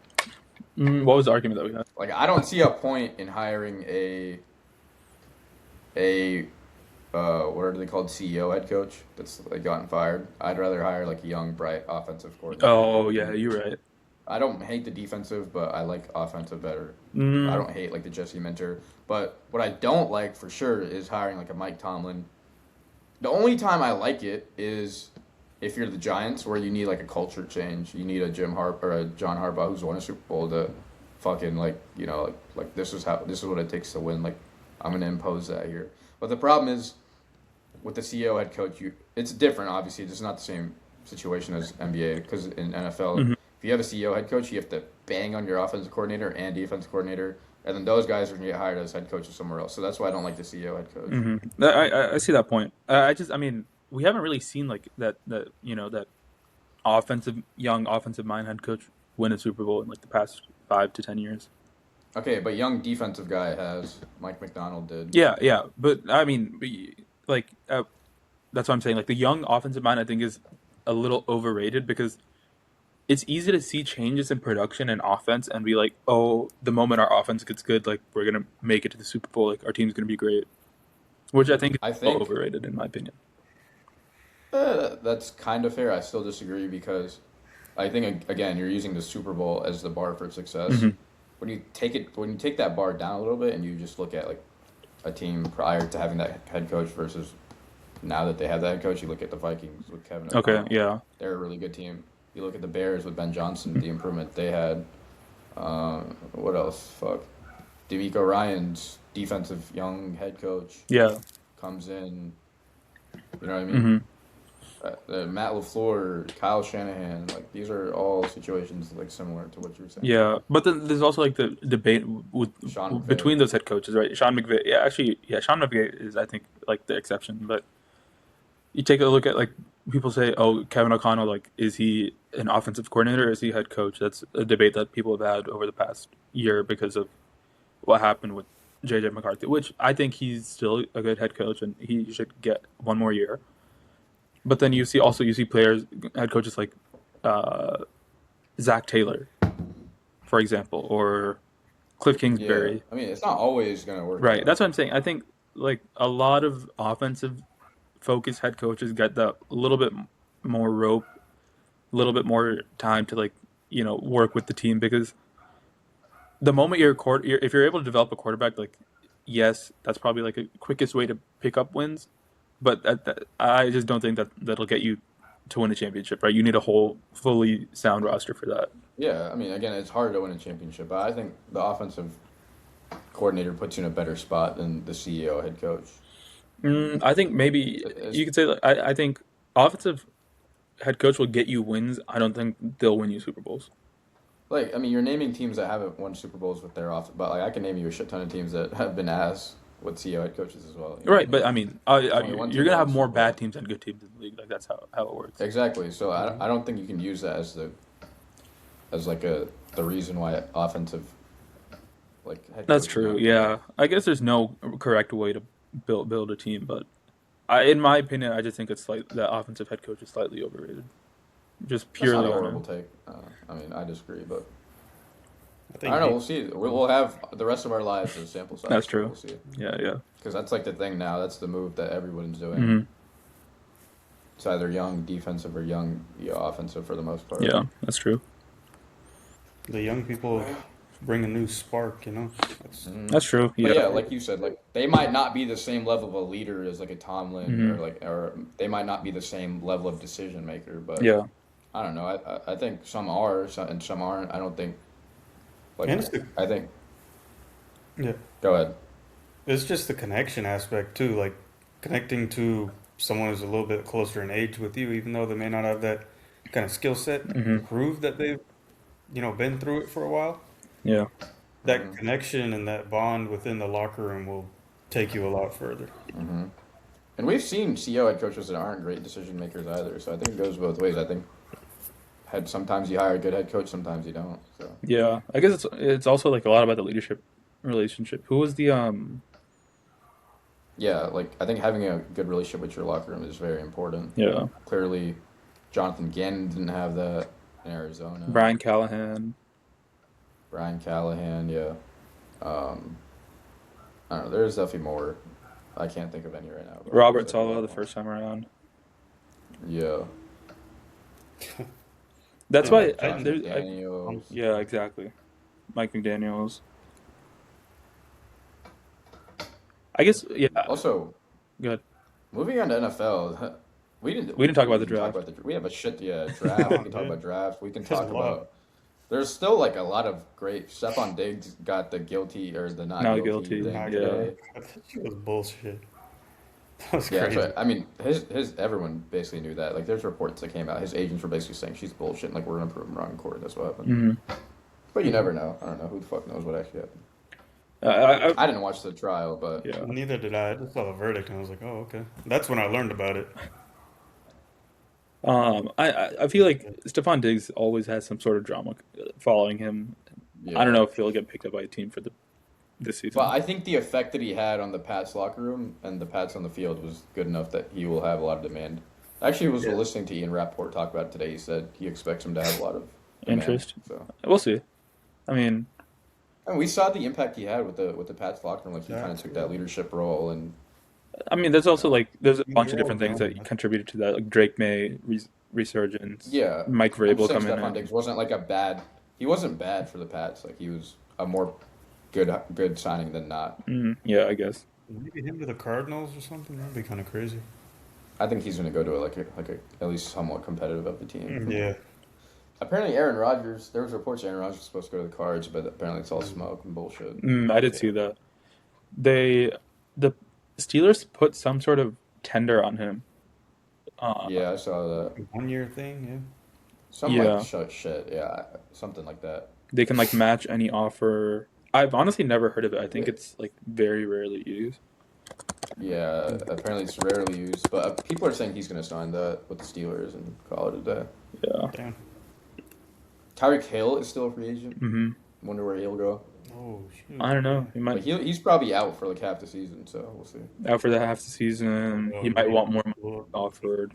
What was the argument that we had? Like I don't see a point in hiring a what are they called, CEO head coach that's like gotten fired. I'd rather hire like a young bright offensive coordinator Oh who yeah, can. you're right. I don't hate the defensive, but I like offensive better. I Mm, don't hate like the Jesse Minter, but what I don't like for sure is hiring like a Mike Tomlin. The only time I like it is if you're the Giants, where you need like a culture change. You need a Jim Harp or a John Harbaugh who's won a Super Bowl to fucking like like this is what it takes to win. Like I'm gonna impose that here. But the problem is with the CEO head coach, it's different. Obviously, it's not the same situation as NBA because in NFL, mhm, if you have a CEO head coach, you have to bang on your offensive coordinator and defensive coordinator, and then those guys are gonna get hired as head coaches somewhere else. So that's why I don't like the CEO head coach. mhm. I see that point. I mean, we haven't really seen like that offensive young offensive mind head coach win a Super Bowl in like the past 5 to 10 years. Okay, but young defensive guy has Mike McDonald did. Yeah, yeah, but I mean, like that's what I'm saying. Like the young offensive mind, I think is a little overrated because it's easy to see changes in production and offense and be like, oh, the moment our offense gets good, like we're gonna make it to the Super Bowl, like our team's gonna be great, which I think is I a little think overrated in my opinion. that's kind of fair. I still disagree because I think again you're using the Super Bowl as the bar for success. Hmm. When you take that bar down a little bit and you just look at like a team prior to having that head coach versus now that they have that head coach, you look at the Vikings with Kevin Okay, O'Connell. yeah. They're a really good team. You look at the Bears with Ben Johnson, the improvement they had. What else? Fuck. D'Amico Ryan's defensive young head coach Yeah. comes in. You know what I mean? Hmm. Matt LaFleur, Kyle Shanahan, like these are all situations like similar to what you were saying. Yeah, but then there's also like the debate with Sean McVay. between those head coaches, right? Sean McVay, yeah, actually, yeah, Sean McVay is I think like the exception. But you take a look at like people say, oh, Kevin O'Connell, like is he an offensive coordinator or is he head coach? That's a debate that people have had over the past year because of what happened with JJ McCarthy, which I think he's still a good head coach and he should get one more year. But then you see players, head coaches like uh, Zach Taylor, for example, or Cliff Yeah, Kingsbury. I mean it's not always gonna work Right. out. That's what I'm saying. I think like a lot of offensive focused head coaches get that little bit more rope, a little bit more time to like, work with the team because the moment if you're able to develop a quarterback, like, yes, that's probably like a quickest way to pick up wins, but I just don't think that that'll get you to win a championship, right? You need a whole fully sound roster for that. Yeah, I mean again it's hard to win a championship, but I think the offensive coordinator puts you in a better spot than the CEO head coach. I think maybe It's, you could say that I think offensive head coach will get you wins. I don't think they'll win you Super Bowls. like I mean, you're naming teams that haven't won Super Bowls with their off, but like I can name you a shit ton of teams that have been ass with CEO head coaches as well. You know what I Right, but mean? I mean, There's only one you're team that gonna won have the more Super bad Bowl. teams than good teams in the league. Like that's how it works. Exactly. So Hmm. I don't think you can use that as as like a the reason why offensive like head That's coaches true. aren't good. Yeah, I guess there's no correct way to build a team, but in my opinion, I just think it's like the offensive head coach is slightly overrated, just That's not purely a on horrible him. take. I mean, I disagree, but I I think don't know. We'll see. We'll have the rest of our lives as sample size, That's so true. we'll see. Yeah, yeah. Because that's like the thing now. That's the move that everyone's doing. Hmm. It's either young defensive or young offensive for the most part. Yeah, that's true. the young people bring a new spark. That's Hmm. That's true. But Yeah. yeah, like you said, like they might not be the same level of a leader as like a Tomlin Hmm. or they might not be the same level of decision maker. But Yeah. I don't know. I think some are and some aren't. I don't think like and it's the I think. yeah, Go ahead. it's just the connection aspect too. Like connecting to someone who's a little bit closer in age with you, even though they may not have that kind of skill set to Hmm. prove that they've been through it for a while. Yeah. That Hmm. connection and that bond within the locker room will take you a lot further. Hmm. And we've seen CEO head coaches that aren't great decision makers either. So I think it goes both ways. I think sometimes you hire a good head coach, sometimes you don't. So Yeah. I guess it's also like a lot about the leadership relationship. Who was the yeah, like I think having a good relationship with your locker room is very important. yeah, Clearly, Jonathan Gannon didn't have that in Arizona. Brian Callahan, Brian Callahan, yeah. Um, I don't know. There's definitely more. I can't think of any right now, but there's Robert definitely a Sala the lot more. first time around. Yeah, That's And the why Josh Titans, McDaniels. yeah, exactly. Mike McDaniels. I guess yeah. Also, Good. moving on to NFL, we didn't We didn't talk about the even talk draft. about the. We have a shit come draft. We on, can talk dude. about draft. We can There's a talk lot. about. There's still like a lot of great. Stephon Diggs got the guilty or the not Not guilty guilty. thing Not Yeah. today. that shit was bullshit. That was Yeah, that's crazy. right. I mean, his everyone basically knew that. Like, there's reports that came out. His agents were basically saying she's bullshit. And, like, we're gonna prove him wrong in court. That's what happened. Hmm. But you never know. I don't know. Who the fuck knows what actually happened? I I didn't watch the trial, but yeah. Neither did I. I just saw the verdict and I was like, oh, okay. That's when I learned about it. I feel like Stephon Diggs always has some sort of drama following him. I don't yeah. know if he'll get picked up by a team for this But season. I think the effect that he had on the Pats locker room and the Pats on the field was good enough that he will have a lot of demand. Actually, I was Yeah. listening to Ian Rappaport talk about it today. He said he expects him to have a lot of demand. Interest. So, We'll see. I mean, and we saw the impact he had with the Pats locker room. Like, he kind of took that Absolutely. leadership role, and there's also like there's a bunch of They're all different things grown. that contributed to that, like Drake May resurgence, yeah, Mike I'm just Vrabel saying coming Stephon in. Diggs wasn't like a bad. He wasn't bad for the Pats. Like, he was a more good signing than not. Yeah, I guess. Maybe him to the Cardinals or something. That'd be kind of crazy. I think he's going to go to a at least somewhat competitive of a team. Yeah. Apparently, Aaron Rodgers. There was reports Aaron Rodgers was supposed to go to the Cards, but apparently it's all smoke and bullshit. I did see that. The Steelers put some sort of tender on him. Uh, Yeah, I saw that. 1 year thing, Some like yeah, shit. Yeah, something like that. they can like match any offer. I've honestly never heard of it. I think Yeah, it's like very rarely used. yeah. yeah. Apparently it's rarely used, but people are saying he's going to sign that with the Steelers and call it a day. Yeah. Damn. Tyreek Hill is still a free agent. Hmm. Wonder where he'll go. Oh, shoot. I don't know. Yeah. He But might he's probably out for like half the season, so we'll see. out for the half the season. Oh, He might man. want more money Cool. offered.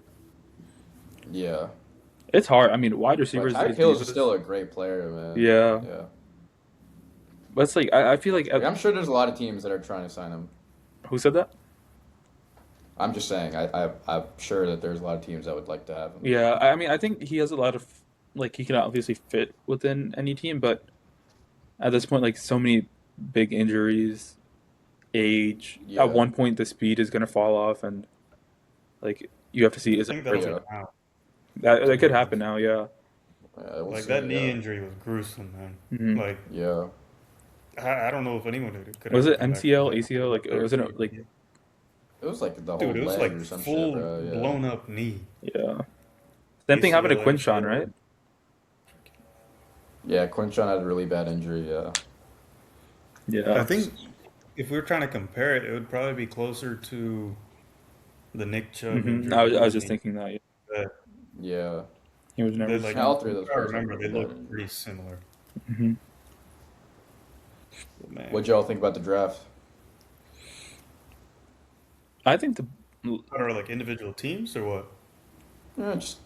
Yeah, It's hard. I mean, wide but receivers Tyreek these Hill is days. still a great player, man. Yeah, Yeah, but it's like I feel like like, I'm sure there's a lot of teams that are trying to sign him. who said that? I'm just saying, I'm sure that there's a lot of teams that would like to have him. Yeah, I mean, I think he has a lot of like he can obviously fit within any team, but at this point, like so many big injuries, age. At Yeah, one point, the speed is gonna fall off, and like you have to see I is it think worth that'll it? yeah, be now, That to be could happen honest. now. Yeah. yeah. We'll Like, see. that knee Yeah, injury was gruesome, man. Hmm. Like, yeah. I don't know if anyone could Was ever it come back from MCL, that. ACL? Like, Their wasn't knee. it like It was like the Dude, whole it was leg like or some shit, full bro. Yeah. blown up knee. yeah? Same thing happened to ACL, Quinshawn, MCL. right? Yeah, Quinchon had a really bad injury. Yeah. I Yeah. think if we were trying to compare it, it would probably be closer to the Nick Chubb I injury was, with I was his just knee. thinking that That Yeah. he was never they the like, Yeah, same. all three of if those I players had remember, they really bad look injuries. pretty similar. Hmm. But man, What'd y'all think about the draft? I think the what are like individual teams or what?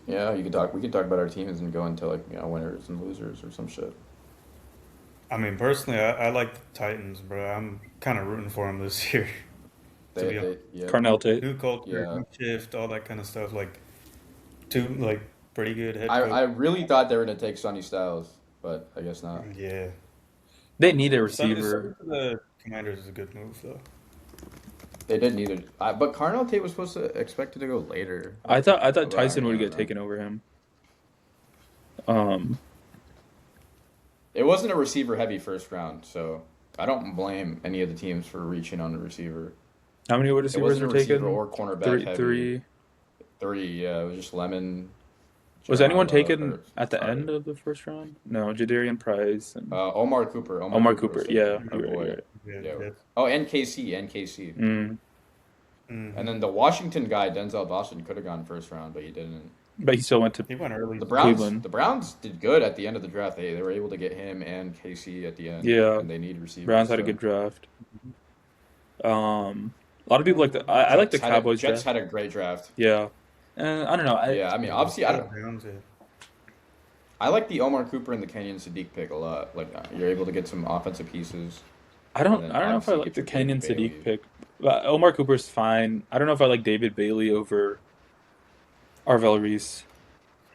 Yeah, you could talk. We could talk about our teams and go into like winners and losers or some shit. I mean, personally, I like the Titans, bro. I'm kind of rooting for them this year, to be honest. Yeah, Carnell Tate. New culture, yeah. new shift, all that kind of stuff. Like two, like pretty good head I coach. really thought they were gonna take Sonny Styles, but I guess not. Yeah, They need a Sunny receiver. for the Commanders is a good move, though. They did need it, but Carnell Tate was supposed to expected to go later. I thought But I Tyson would don't get know. taken over him. Um, It wasn't a receiver heavy first round, so I don't blame any of the teams for reaching on the receiver. how many wide It receivers wasn't were a receiver taken? or cornerback Three, heavy. three. Three, yeah, it was just Lemon, Was anyone Jermala, taken or at the sorry, end of the first round? No, Jadarian Price and Omar Cooper. Omar Omar Cooper Cooper. was Yeah, taken. Our you're right. You're boy. right. Yeah, Yeah. that's. Oh, and KC. Mm. And Hmm. then the Washington guy, Denzel Boston, could have gone first round, but he didn't. But he still went to He went early. The Browns, Cleveland. the Browns did good at the end of the draft. They were able to get him and KC at the end, Yeah, and they need receivers. Browns had a So good draft. A lot of people like I like the Cowboys Jets draft. had a great draft. Yeah, I don't know. Yeah, I mean, Yeah, obviously, shut it down to. I like the Omar Cooper and the Kenyon Sadiq pick a lot. Like you're able to get some offensive pieces, and then I don't know if I obviously like get the your Kenyon David Sadiq Bailey. pick. But Omar Cooper's fine. I don't know if I like David Bailey over Arvell Reese.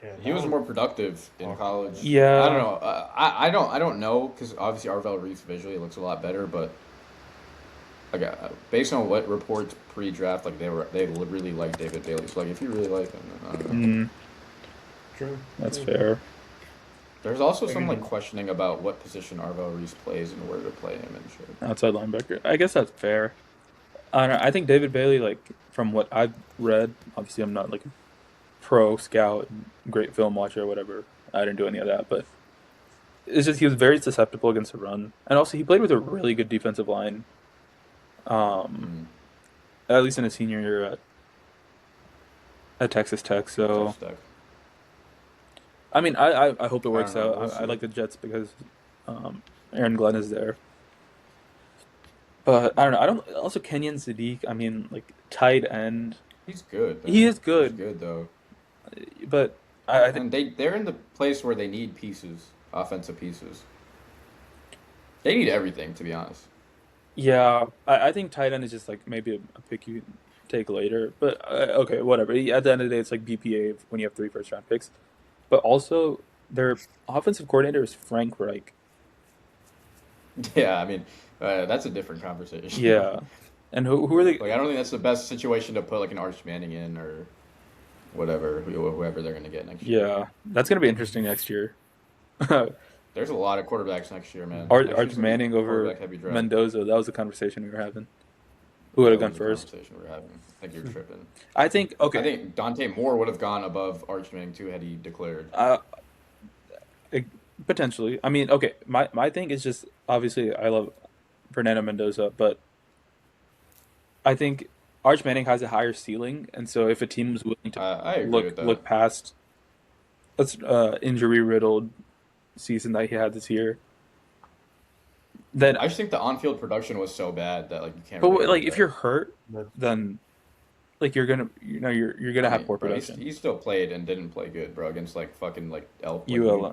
Yeah, He that was was more productive in awkward. college. I don't Yeah, know. I don't know because obviously Arvell Reese visually looks a lot better, but like based on what reports pre-draft, like they really like David Bailey. So like if you really like him, then I don't know. mm, True. that's True. fair. There's also I some like mean, questioning about what position Arvell Reese plays and where to play him and shit. Outside linebacker. I guess that's fair. I don't know. I think David Bailey, like from what I've read, obviously I'm not like a pro scout, and great film watcher or whatever. I didn't do any of that, but it's just he was very susceptible against the run, and also he played with a really good defensive line. Um, Mm. at least in his senior year at Texas Tech. So Touch stack. I mean, I hope it I works don't know. out. We'll I like see. the Jets because Aaron Glenn is there. But I don't know. I don't. Also, Kenyon Sadiq. I mean, like tight end. He's good, He man. is He's good, good though. but I think And they're in the place where they need pieces, offensive pieces. They need everything, to be honest. yeah. I think tight end is just like maybe a pick you take later. But okay, whatever. At the end of the day, it's like BPA when you have three first round picks. But also, their offensive coordinator is Frank Reich. Yeah, I mean, that's a different conversation. Yeah, and who are they? Like, I don't think that's the best situation to put like an Arch Manning in or whatever, whoever they're gonna get next year. Yeah, that's gonna be interesting next year. Arch There's a lot of quarterbacks next year, man. Next Arch year's gonna be Manning a over quarterback heavy draft. Mendoza. That was the conversation we were having. Who would have That gone was the first? conversation we're having. I think you're tripping. I think I okay. think Dante Moore would have gone above Arch Manning too had he declared. It- potentially. I mean, okay. My thing is just obviously I love Fernando Mendoza, but I think Arch Manning has a higher ceiling, and so if a team was willing to I agree with that. look past that's injury riddled season that he had this year, then I just think the on-field production was so bad that like you can't but really like argue if that. you're hurt, but then like you're gonna I have mean, poor bro, production. he still played and didn't play good, bro, against like fucking like UL,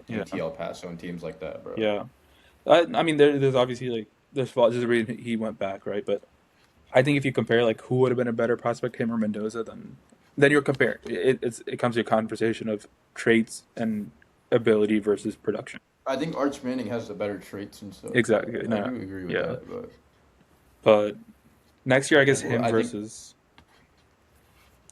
yeah, UT El Paso and teams like that, bro. yeah. I mean, there's obviously like there's a reason he went back, right? But I think if you compare like who would have been a better prospect, him or Mendoza, then you're comparing. It comes to a conversation of traits and ability versus production. I think Arch Manning has the better traits and stuff. Exactly. I No, do agree with yeah. that, but But next year, I guess well, him I think versus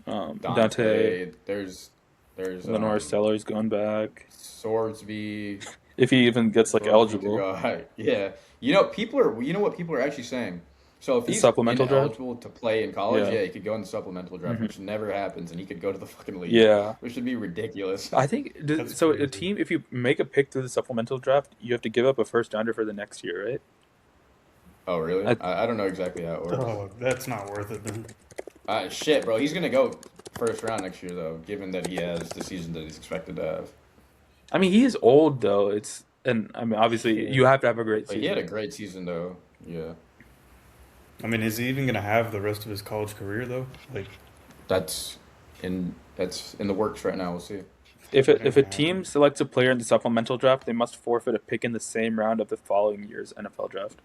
Dante Dante, there's Lenore Stellar's going back. Swordsby, If he even gets like Swordsby to eligible, go. Yeah, you know what people are actually saying. So if the he's supplemental draft. ineligible to play in college, Yeah. yeah, he could go in the supplemental draft, Hmm. which never happens, and he could go to the fucking league, Yeah. which would be ridiculous. I think that's so. A crazy. team, if you make a pick through the supplemental draft, you have to give up a first rounder for the next year, right? Oh, really? I, I don't know exactly how it works. oh, that's not worth it then. Shit, bro. He's gonna go first round next year, though, given that he has the season that he's expected to have. I mean, he is old though. And I mean, obviously, Yeah. you have to have a great But he had a season. great season, though. Yeah, I mean, is he even gonna have the rest of his college career though? Like, that's that's in the works right now. We'll see. If That ain't a gonna team happen. selects a player in the supplemental draft, they must forfeit a pick in the same round of the following year's NFL draft.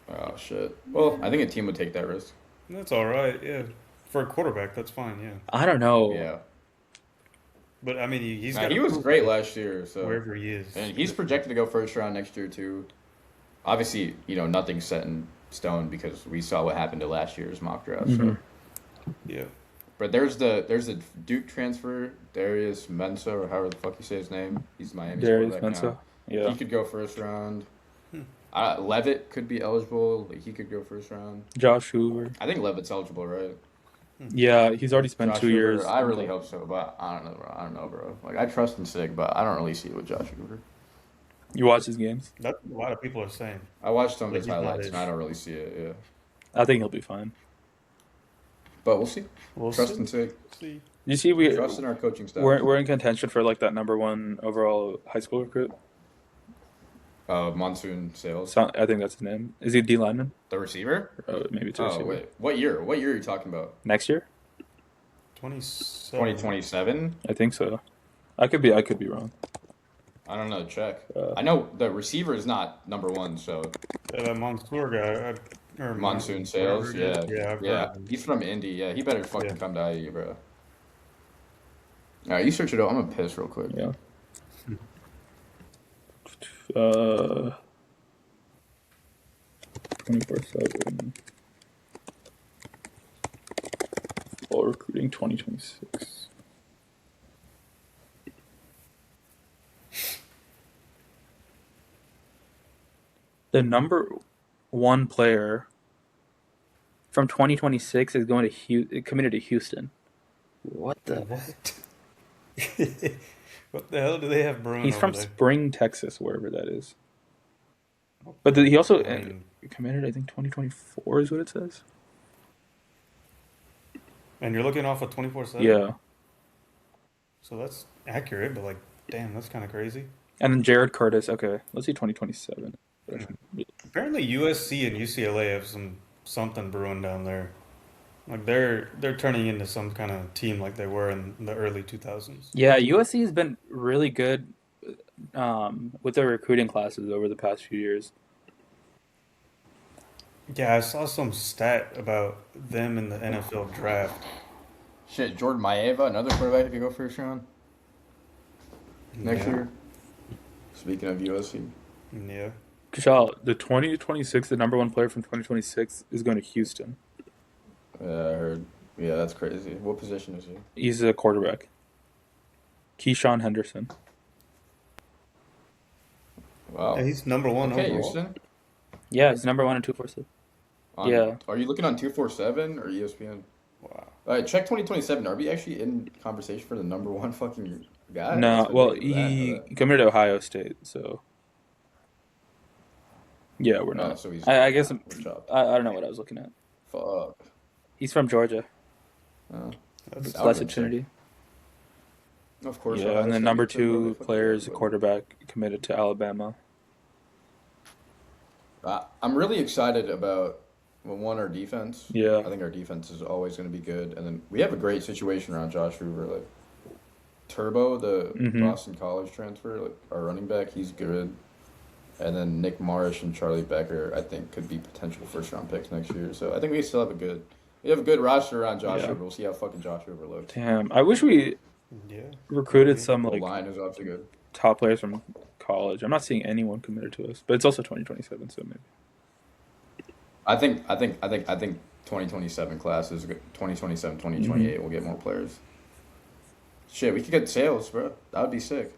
Oh shit. Well, I think a team would take that risk. That's all right. Yeah, for a quarterback, that's fine. Yeah, I don't know. Yeah. but I mean, he's Nah, got to he was prove great it last year, so wherever he is. and he's projected to go first round next year too. Obviously, nothing's set in stone because we saw what happened to last year's mock draft. Hmm. So, Yeah. but there's a Duke transfer, Darius Mensa or however the fuck you say his name. He's Miami's Darius quarterback now. Mensa. Yeah. He could go first round. Hmm. Levitt could be eligible. Like, he could go first round. Josh Hoover. I think Levitt's eligible, right? Yeah, he's already spent Josh 2 years. Hoover, I really hope so, but I don't know, bro. I don't know, bro. Like, I trust in Sig, but I don't really see it with Josh Hoover. You watch his games? That's what a lot of people are saying. I watched some of Like his he's not highlights, it. and I don't really see it. Yeah, I think he'll be fine. but we'll see. We'll Trust see. in Sig. See. You see, Trust in our coaching staff. we're in contention for like that #1 overall high school recruit. Monsoon Sales, So, I think that's his name. Is he a D lineman? the receiver. Maybe it's a Oh receiver. wait, what year? What year are you talking about? Next year? 27. 2027. I think so. I could be wrong. I don't know. Check. Uh, I know the receiver is not #1, so Yeah, that Mansour guy. Or Monsoon Sales. whatever Yeah, it is. Yeah, I've heard yeah. of him. He's from Indy. Yeah, he better fucking Yeah. come to IU, bro. All right, you search it out. I'm gonna piss real quick. Yeah. 24/7. Fall recruiting 2026. The #1 player from 2026 is going to committed to Houston. What the? What? What the hell do they have brewing He's over from there? Spring, Texas, wherever that is. But he also I mean, committed, I think, 2024 is what it says. and you're looking off of 24/7. Yeah. So that's accurate, but like, damn, that's kind of crazy. And then Jared Curtis. Okay, let's see 2027. Apparently, USC and UCLA have something brewing down there. Like they're turning into some kind of team like they were in the early 2000s. Yeah, USC has been really good with their recruiting classes over the past few years. Yeah, I saw some stat about them in the NFL draft. Shit, Jordan Maeva, another quarterback that could go first round next Yeah. year. Speaking of USC, Yeah. Kashal, the 2026, the #1 player from 2026 is going to Houston. I heard. Yeah, that's crazy. What position is he? He's a quarterback. Keyshawn Henderson. Wow. Yeah, he's #1 Okay, overall. Houston. Yeah, he's #1 in 247. Yeah. Are you looking on 247 or ESPN? Wow. All right, check 2027. Are we actually in conversation for the #1 fucking guy? No, That's well, ridiculous. I didn't know he committed to Ohio State, so yeah, we're that. Oh, not. so he's. I guess we're chopped. I don't know what I was looking at. Fuck. He's from Georgia, Oh, That's That would've Blessed been sick. Trinity. of course. Yeah, Ohio and then State number gets in, bro. They 2 fucking player is a everybody. quarterback committed to Alabama. I'm really excited about our defense. Yeah. I think our defense is always going to be good, and then we have a great situation around Josh Hoover. Like Turbo, the Mhm. Boston College transfer, like our running back, he's good. And then Nick Marsh and Charlie Becker, I think, could be potential first-round picks next year. So I think we still have a good roster around Josh Yeah. Hoover. We'll see how fucking Josh Hoover looks. Damn, I wish we yeah. recruited some The like line is obviously good. top players from college. I'm not seeing anyone committed to us, but it's also 2027, so maybe. I think 2027 class is good. 2027, 2028 we'll get more players. Shit, we could get Sales, bro. That would be sick.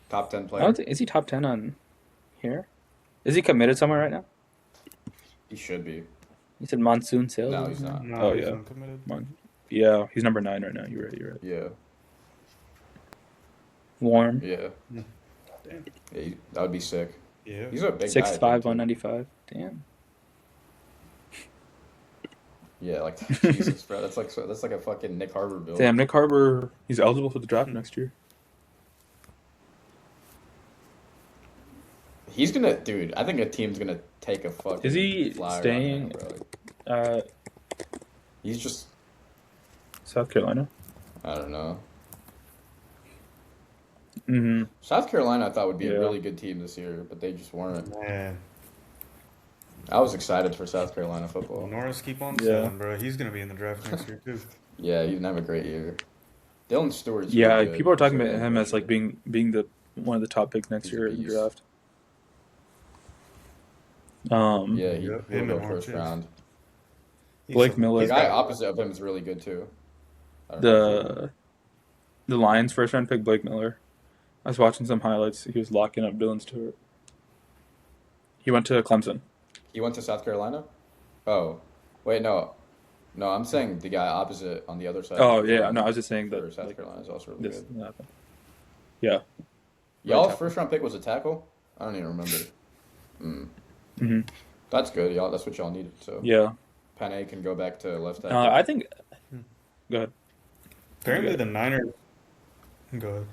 Top 10 I player. don't think is he top 10 on here? Is he committed somewhere right now? He should be. He said Monsoon Sales. No, he's not. No, Oh, he's yeah. uncommitted. Yeah, he's #9 right now. You're right. Yeah, Warm. yeah. Damn. Yeah, that would be sick. Yeah. He's a big guy. 6'5", too. 195. Damn. Yeah, like Jesus, bro. That's like a fucking Nick Harbor build. Damn, Nick Harbor, he's eligible for the draft next year. He's gonna, dude. I think a team's gonna take a fucking. Is he flyer on staying- him, bro. Like, Uh, he's just. South Carolina. I don't know. Mm-hmm. South Carolina, I thought would be a Yeah. really good team this year, but they just weren't. Man, I was excited for South Carolina well, football. Norris keep on Yeah. selling, bro. He's gonna be in the draft next year too. Yeah, he didn't have a great year. Dylan Stewart's really Yeah. good. People are He's talking like about him as like underrated. being the one of the top picks next He's a year in the beast. draft. Um, Yeah, Yep, he'll him go and first Arches. round. Blake The He's Miller, guy got opposite of him is really good too. I don't know if you know. the the Lions first round pick Blake Miller. I was watching some highlights. He was locking up Dylan Stewart. He went to Clemson. He went to South Carolina? Oh, wait, no. No, I'm saying the guy opposite on the other side of Oh the yeah, no, I line was just saying that for South like Carolina is also really this. good. Yeah, right Y'all's tackle. first round pick was a tackle? I don't even remember. Mm. Hmm. That's good, y'all. That's what y'all needed. So Yeah, Panay can go back to left tackle. I think. Go ahead. You apparently got the it. Niners. Go ahead.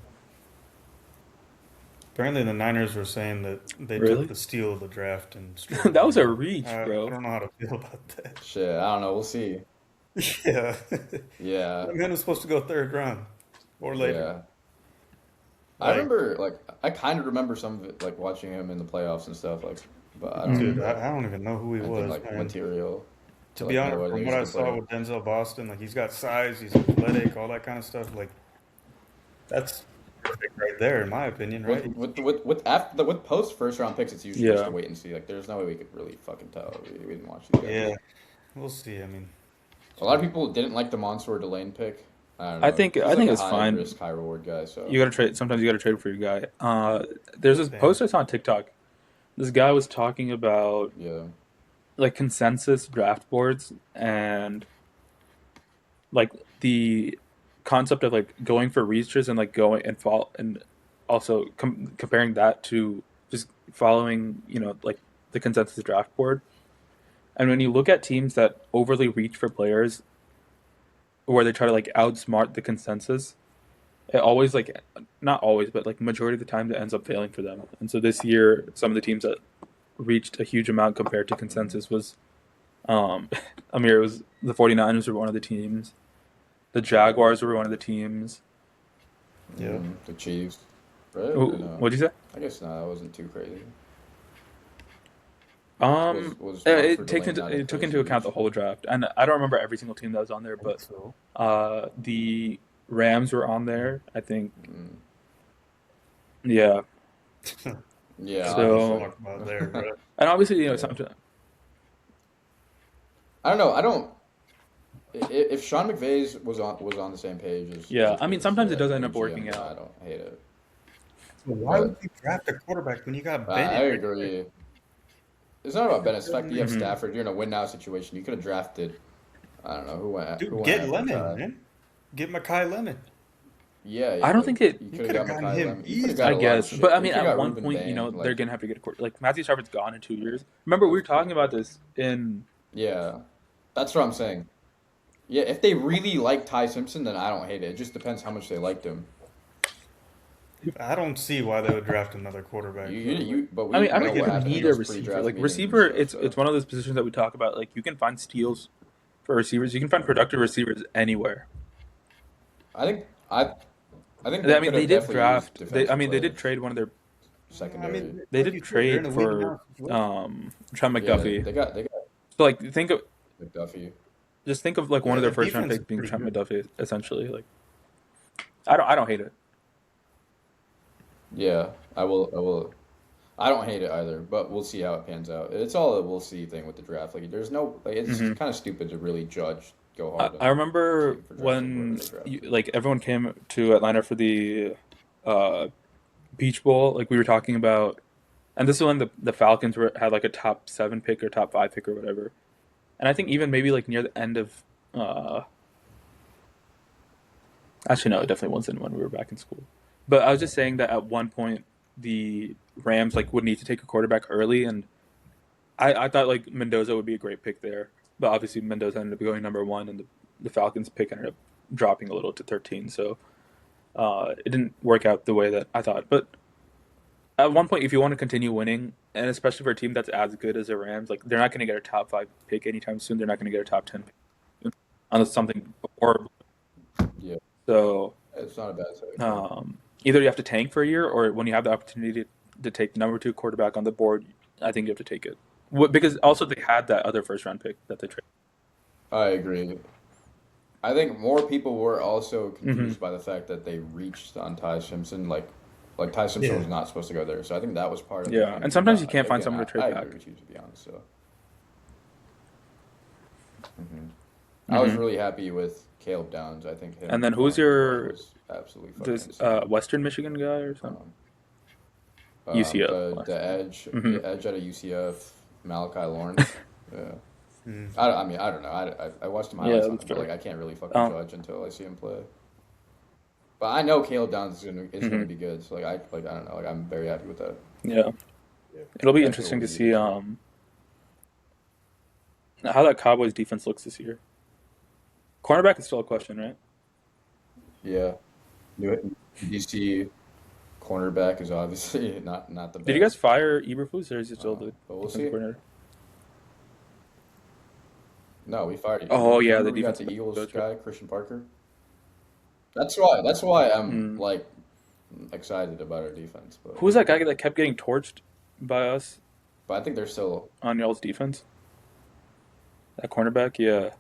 Apparently the Niners were saying that they took Really? the steal of the draft and That was a Lamar. reach, I bro. don't know how to feel about that. Shit, I don't know. We'll see. Yeah, Yeah, that man was supposed to go third round or later. yeah. I Like, remember, like, I kind of remember some of it, like, watching him in the playoffs and stuff, like, but I don't dude, Hmm. remember I don't even know who he anything, was, like, man. material To to, be like, know honest, whether from he what was a I good saw player. with Denzel Boston, like he's got size, he's athletic, all that kind of stuff. Like that's perfect right there, in my opinion, right? With post first round picks, it's usually just a Yeah, wait and see. Like, there's no way we could really fucking tell. We didn't watch these guys. Yeah, we'll see. I mean, A lot of people didn't like the Mansour Delane pick. I don't I know. think He's I like think a it's high fine. risk, high reward guy. You So gotta trade. Sometimes you gotta trade for your guy. There's this same. post I saw on TikTok. This guy was talking about yeah, like consensus draft boards and like the concept of like going for reaches and like going and fall and also comparing that to just following like the consensus draft board. And when you look at teams that overly reach for players where they try to like outsmart the consensus, it always like not always but like majority of the time it ends up failing for them. And so this year some of the teams that reached a huge amount compared to consensus was um Amir, it was the 49ers were one of the teams. The Jaguars were one of the teams. Yeah, the Chiefs, right? Or Oh, no? what'd you say? I guess no, that wasn't too crazy. Was Mansour Delane not in It took crazy into account the reach? whole draft, and I don't remember every single team that was on there, I think but so. the Rams were on there. I think, Mm. yeah. Yeah, Not much to So, obviously. talk about there, bro. and obviously, Yeah, sometimes, I don't know. I don't. If Sean McVay's was on the same page as yeah. the I mean, Patriots, sometimes it the does end new up working GM, then I out. don't hate it. So why would But you draft a quarterback when you got I Bennett right there? agree. It's not about Bennett. It's the fact that you have Doesn't Hmm. Stafford. You're in a win now situation. You could have drafted. I don't know who Dude, went get after Lemon, Todd. man. Get Makai Lemon. Yeah, I yeah, don't but think it. you You could have could have got gotten Makai him Lemon. You could have got I a easily. lot of guess, but shit. I You mean, could have at got one Ruben point, Dang. they're Like gonna have to get a quarter. Like Matthew Stafford's gone in 2 years. Remember, we were talking about this in. yeah, that's what I'm saying. Yeah, if they really like Ty Simpson, then I don't hate it. It just depends how much they liked him. I don't see why they would draft another quarterback, bro. Like, But I mean, we I gotta know don't get what him even happened in need a those cheap. receiver. pre-draft Like meetings and receiver, stuff. it's So one of those positions that we talk about. Like you can find steals for receivers. You can find productive receivers anywhere. I think I I think I they mean, could they have did definitely used draft. I defensive mean, they did players trade one of their. I secondary. mean, They like did you said, they're in trade a win for now situation. Sean Yeah, McDuffie. they got So like think of McDuffie. just think of like one Yeah, of their their first round defense picks is being pretty Trent good. McDuffie. Essentially, like I don't hate it. Yeah, I will. I don't hate it either, but we'll see how it pans out. It's all a we'll see thing with the draft. Like, there's no like, it's Hmm. kind of stupid to really go hard I on a remember team for drafting whoever when they drafted. like everyone came to Atlanta for the uh, Beach Bowl. Like we were talking about, and this is when the Falcons had like a top 7 pick or top 5 pick or whatever. And I think even maybe like near the end of uh, actually, no, it definitely wasn't when we were back in school. But I was just saying that at one point the Rams like would need to take a quarterback early, and I thought like Mendoza would be a great pick there. But obviously Mendoza ended up going number 1, and the Falcons pick ended up dropping a little to 13. So it didn't work out the way that I thought. But at one point, if you want to continue winning, and especially for a team that's as good as the Rams, like they're not going to get a top 5 pick anytime soon. They're not going to get a top 10 pick unless something horrible. So It's not a bad take. either you have to tank for a year, or when you have the opportunity to take the number two quarterback on the board, I think you have to take it. Because also they had that other first round pick that they traded. I agree. I think more people were also Hmm. confused by the fact that they reached on Ty Simpson. Like Ty Simpson Yeah. was not supposed to go there. So I think that was part of the Yeah, and confusion. sometimes you But can't find again, someone to I trade agree back. with you to be honest. So hmm I was Hmm. really happy with Caleb Downs. I think And him then who's falling to 12 your was absolutely fucking this insane. Western Michigan guy or something? Um, UCF. the edge Hmm. the edge out of UCF, Malachi Lawrence. Yeah. Mm. I mean I don't know. I watched some Yeah, highlights on that's him, but fair. like I can't really fucking Um, judge until I see him play. But I know Caleb Downs is gonna mhm. be good. So I don't know. Like I'm very happy with that. Yeah, it'll be That's what interesting we to see needed. So how that Cowboys defense looks this year. Cornerback is still a question, right? yeah, New DC cornerback is obviously not the Did you guys best. fire Eberflus, or is he still the But we'll defensive see. coordinator? No, we fired. Oh yeah, Remember the we got defensive the Eagles coach, right? guy Christian Parker. That's why I'm Mm. like excited about our defense. But Who was that guy that kept getting torched by us I think they're still. on y'all's defense? That cornerback, yeah.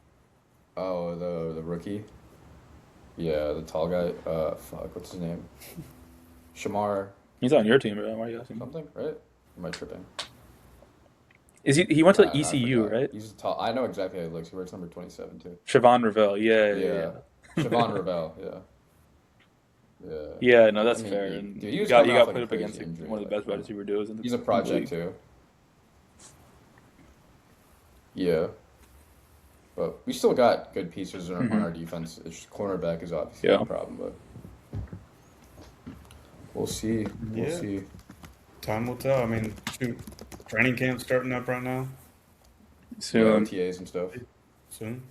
Oh, the rookie. Yeah, the tall guy. Fuck, what's his name? Shamar He's on your team, right? Why are you asking? something, right? Or am I tripping? Is he? He went to I ECU, forgot. right? He's tall. I know exactly how he looks. He wears number 27 too. Siobhan Ravel. Yeah, Yeah, yeah, Siobhan yeah. Ravel. Yeah, yeah. Yeah, no, I that's mean, fair. And dude, he was you coming off got like a put up crazy against injury. one of the Like, best wide receiver duos he's a in the project league. too. Yeah, but we still got good pieces on Hmm. our defense. It's just cornerback is obviously the Yeah, problem, but we'll see. We'll Yeah. see. Time will tell. I mean, shoot, training camp starting up right now. Yeah, soon. OTAs and stuff. Soon.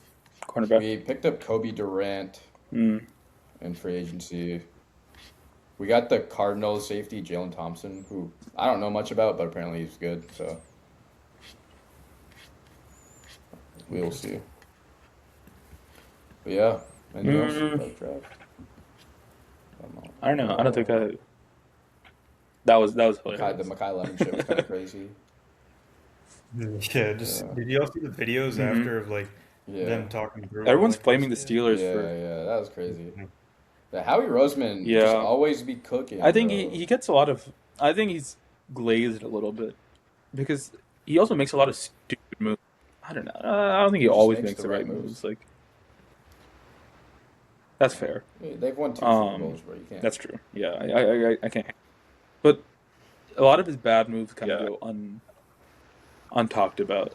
Cornerback. We picked up Kobe Durant Mm. in free agency. We got the Cardinals safety Jalen Thompson, who I don't know much about, but apparently he's good. So we'll see. But yeah, anything else Mm. about the draft? I don't I don't know. I don't think know. that was The hilarious. Makai Lemon shit was kind of crazy. Yeah. Just Yeah, did y'all see the videos Hmm. after of like yeah, them talking through all Everyone's that kind of blaming the stuff? Steelers for. yeah. That was crazy. The Howie Roseman just Yeah, always be I cooking, think bro. he gets a lot of. I think he's glazed a little bit because he also makes a lot of stupid moves. I don't know. I don't think he He just always makes makes the the right right moves. moves. Like that's fair. They've won two Super Bowls, bro. You can't. That's true. Yeah, I can't. But a lot of his bad moves kind of go untalked about.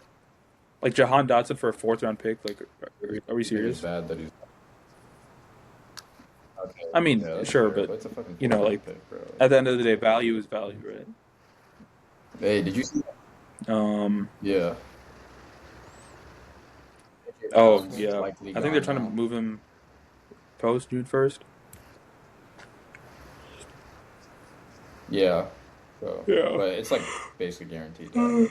Like Jahan Dotson for a fourth round pick. Like, are we You think it's serious? bad that he's okay? I mean, Yeah, that's sure, fair, but but it's a fucking you fourth know, round like pick, bro. at the end of the day, value is value, right? Hey, did you see? Um. Yeah. AJ Oh Brown's yeah, likely I think they're gone trying to now. move him post June 1st. Yeah. So, Yeah. but it's like basically guaranteed that, I mean,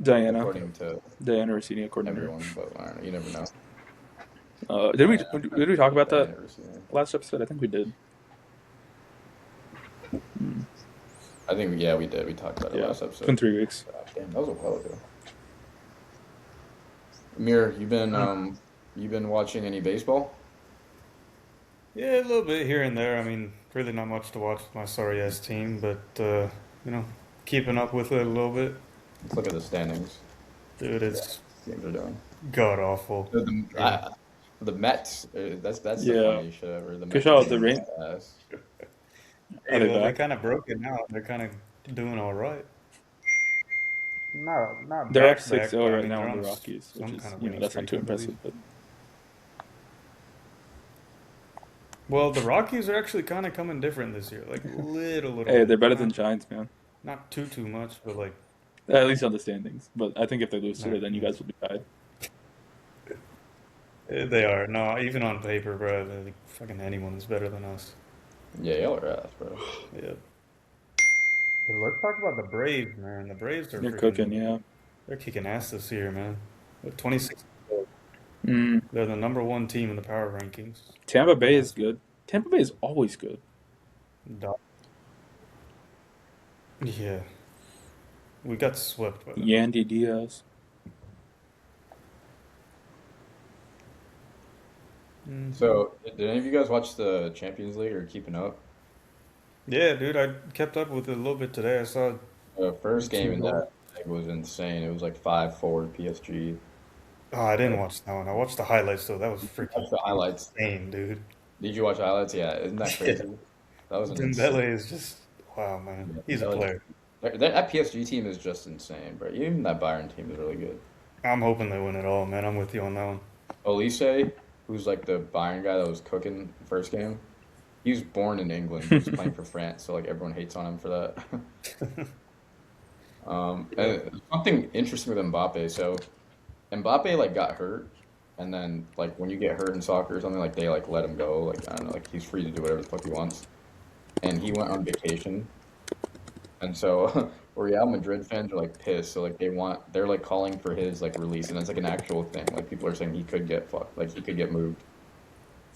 Diana, according to Diana Rossini, coordinator. everyone. But I don't know. You never know. Did we talk about that Diana Rossini. last episode? I think we did. Hmm. I think yeah, we did. We talked about it Yeah, last it's been episode. 3 weeks. Damn, that was a while ago. Amir, you been watching any baseball? Yeah, a little bit here and there. I mean, really not much to watch with my sorry ass team, but you know, keeping up with it a little bit. Let's look at the standings. Dude, it's Games are doing. god awful. The Mets. That's the Yeah, funniest shit ever. The good Mets are shot. The doing rain. ass. Are Hey, they well, they're back? kind of broken now. They're kind of doing all right. Not They're up back six back, zero but I right mean now they're on the on Rockies, which some is kind of winning that's not streak, too I believe. impressive. But Well, the Rockies are actually kind of coming different this year, like little hey, they're bit. better than Giants, man. Not too much, but like At least on the standings. But I think if they lose not. today, then you guys will be tied. They are. No, even on paper, bro. Like, fucking anyone is better than us. Yeah, y'all are ass, bro. Yeah. But let's talk about the Braves, man. The Braves are They're cooking, freaking. yeah. They're kicking ass this year, man. What, 26. Mm. They're the #1 team in the power rankings. Tampa Bay is good. Tampa Bay is always good. Do- Yeah, we got swept by them. Yandy Diaz. So, did any of you guys watch the Champions League or keeping up? Yeah, dude, I kept up with it a little bit today. I saw The the first game two in goals. that leg was insane. It was like 5-4 PSG. Oh, I didn't Like, watch that one. I watched the highlights though. That was freaking watch the highlights. insane, dude. Did you watch the highlights? Yeah, isn't that Yeah, crazy? That was an insane. Dembele is just wow, man. Yeah, He's a Dembele- player. that PSG team is just insane, bro. Even that Bayern team is really good. I'm hoping they win it all, man. I'm with you on that one. Olise, who's like the Bayern guy that was cooking the first game, he was born in England. He's playing for France, so like everyone hates on him for that. Yeah. And something interesting with Mbappe. So Mbappe like got hurt, and then like when you get hurt in soccer or something, like they like let him go. Like I don't know, like he's free to do whatever the fuck he wants. And he went on vacation, and so Real Madrid fans are like pissed. So like they're like calling for his like release, and it's like an actual thing. Like people are saying he could get fucked, like he could get moved.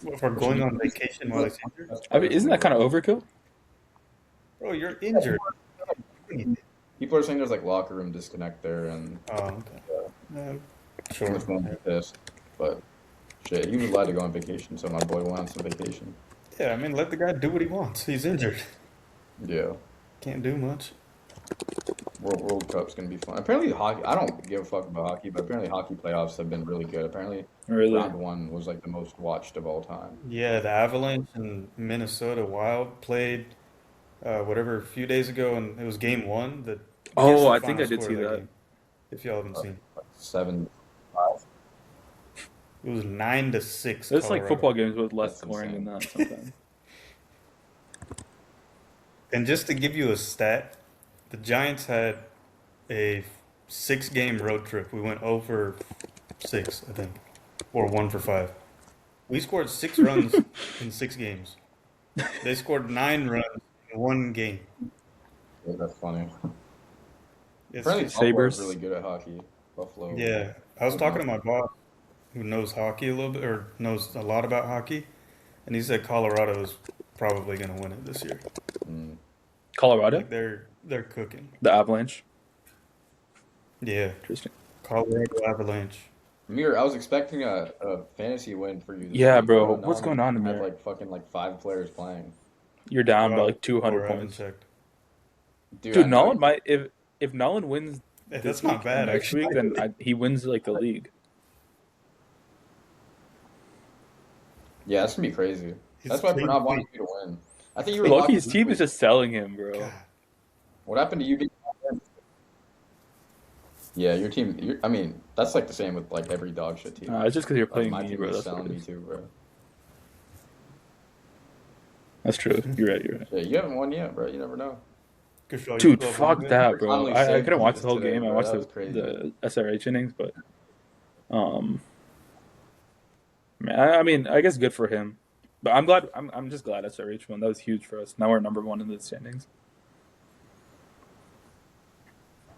What, for Which is going on vacation while he's injured? that's I mean, isn't that kind of overkill? Bro, you're injured. people are saying there's like locker room disconnect there, and Oh, okay. Yeah, so sure. much more pissed. But shit, he was allowed to go on vacation, so my boy went on some vacation. Yeah, I mean, let the guy do what he wants. He's injured. Yeah. Can't do much. World Cup's gonna be fun. Apparently, hockey. I don't give a fuck about hockey, but apparently, hockey playoffs have been really good. Apparently, Really? round 1 was like the most watched of all time. Yeah, the Avalanche and Minnesota Wild played whatever a few days ago, and it was game 1. Guess Oh, the I think final I did score see of that that. game, if y'all haven't seen. Like 7-5. It was 9-6 There's like Colorado. football games with less That's scoring than insane. that sometimes. And just to give you a stat, the Giants had a 6-game road trip. We went 0 for 6, I think, or 1 for 5. We scored 6 runs in 6 games. They scored 9 runs in 1 game. Yeah, that's funny. It's Apparently, just, Buffalo is Sabres. really good at hockey. Buffalo. yeah. I was talking to my boss who knows hockey a little bit, or knows a lot about hockey, and he said Colorado is probably going to win it this year. Mm. Colorado? Like they're cooking. The Avalanche. Yeah, Interesting. Colorado Avalanche. Amir, I was expecting a fantasy win for you this Yeah, week, bro. Now What's going on in I have there? like fucking like 5 players playing. You're down by Wow. like 200 Or I haven't points. checked. Dude, I Dude, know. Nolan might if Nolan wins Hey, this that's week not bad, and next actually. week, then he wins like the league. Yeah, that's gonna be crazy. He's That's why clean Pranav wanted sweep. you to win. I think you were locked Loki's this team is week. just selling him, bro. God. What happened to you? Yeah, your team. I mean, that's like the same with like every dog shit team. It's just because you're Like playing my me, team bro. is That's what selling it me is. too, bro. That's true. You're right. You're right. Yeah, you haven't won yet, bro. You never know. Good show. You Dude, pull up fuck one bit. that, bro. Conley I saved couldn't me watch the whole today, game. I bro. watched That was crazy. the SRH innings, but man, I mean, I guess good for him. But I'm glad. I'm just glad SRH won. That was huge for us. Now we're #1 in the standings.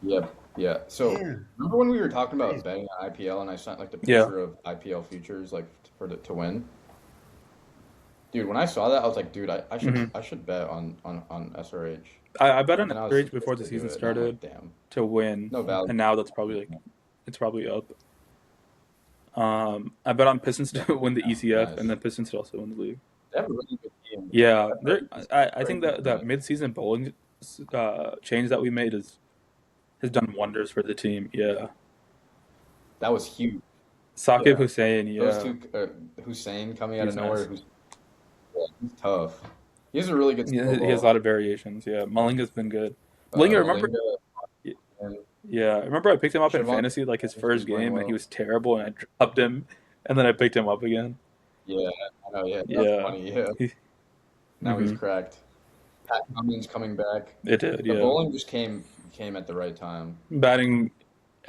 Yeah, yeah. So Damn. remember when we were talking about Crazy. betting on IPL and I sent like the Yeah. picture of IPL futures like to win? Dude, when I saw that, I was like, dude, I should bet on SRH. I bet on And I was SRH before the supposed to do season it, and I'm started like, damn, to win, no value. and now that's probably like it's probably up. I bet on Pistons to win the ECF, Nice. and then Pistons to also win the league. They have a really good team. Yeah, That's I think crazy, that man. mid-season bowling change that we made has done wonders for the team. Yeah, That was huge. Saqib Yeah. Hussein. Those Yeah, two, Hussein coming out he's of nowhere, nice. he's tough. He has a really good He skill has a ball. lot of variations. Yeah, Malinga's been good. Malinga, remember? Malinga and Yeah, I remember I picked him up in Siobhan fantasy like his he's first been playing game, and he well. was terrible, and I dropped him, and then I picked him up again. Yeah, I know. Yeah, that's Yeah, funny. Yeah, he, now he's hmm cracked. Pat Cummins coming back. It did. The Yeah, bowling just came at the right time. batting.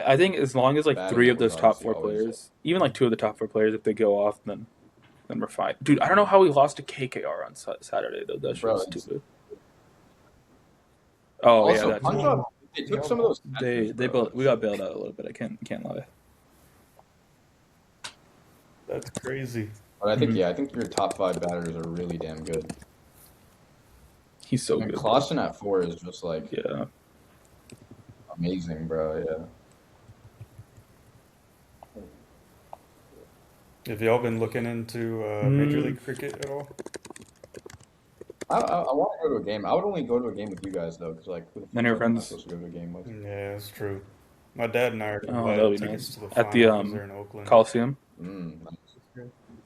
I think as long as like Batting 3 of was those top obviously 4 always players, even like 2 of the top 4 players, if they go off, then we're fine. Dude, I don't know how we lost to KKR on Saturday though. That shit Bro. was stupid. Oh yeah, Also, that too. Punjab, they took some of those. They catchers, bro. we got bailed out a little bit. I can't lie. That's crazy. But I think, Mhm. yeah, I think your top five batters are really damn good. He's so And good, bro. Clausen at four is just like Yeah. amazing, bro. Yeah. Have y'all been looking into Major Mm. League Cricket at all? I want to go to a game. I would only go to a game with you guys though, because like None of your who else am I friends. supposed to go to a game with? Yeah, that's true. My dad and I are gonna Oh, buy that'll be tickets nice. to the At the final because they're in Oakland. Coliseum. Nice.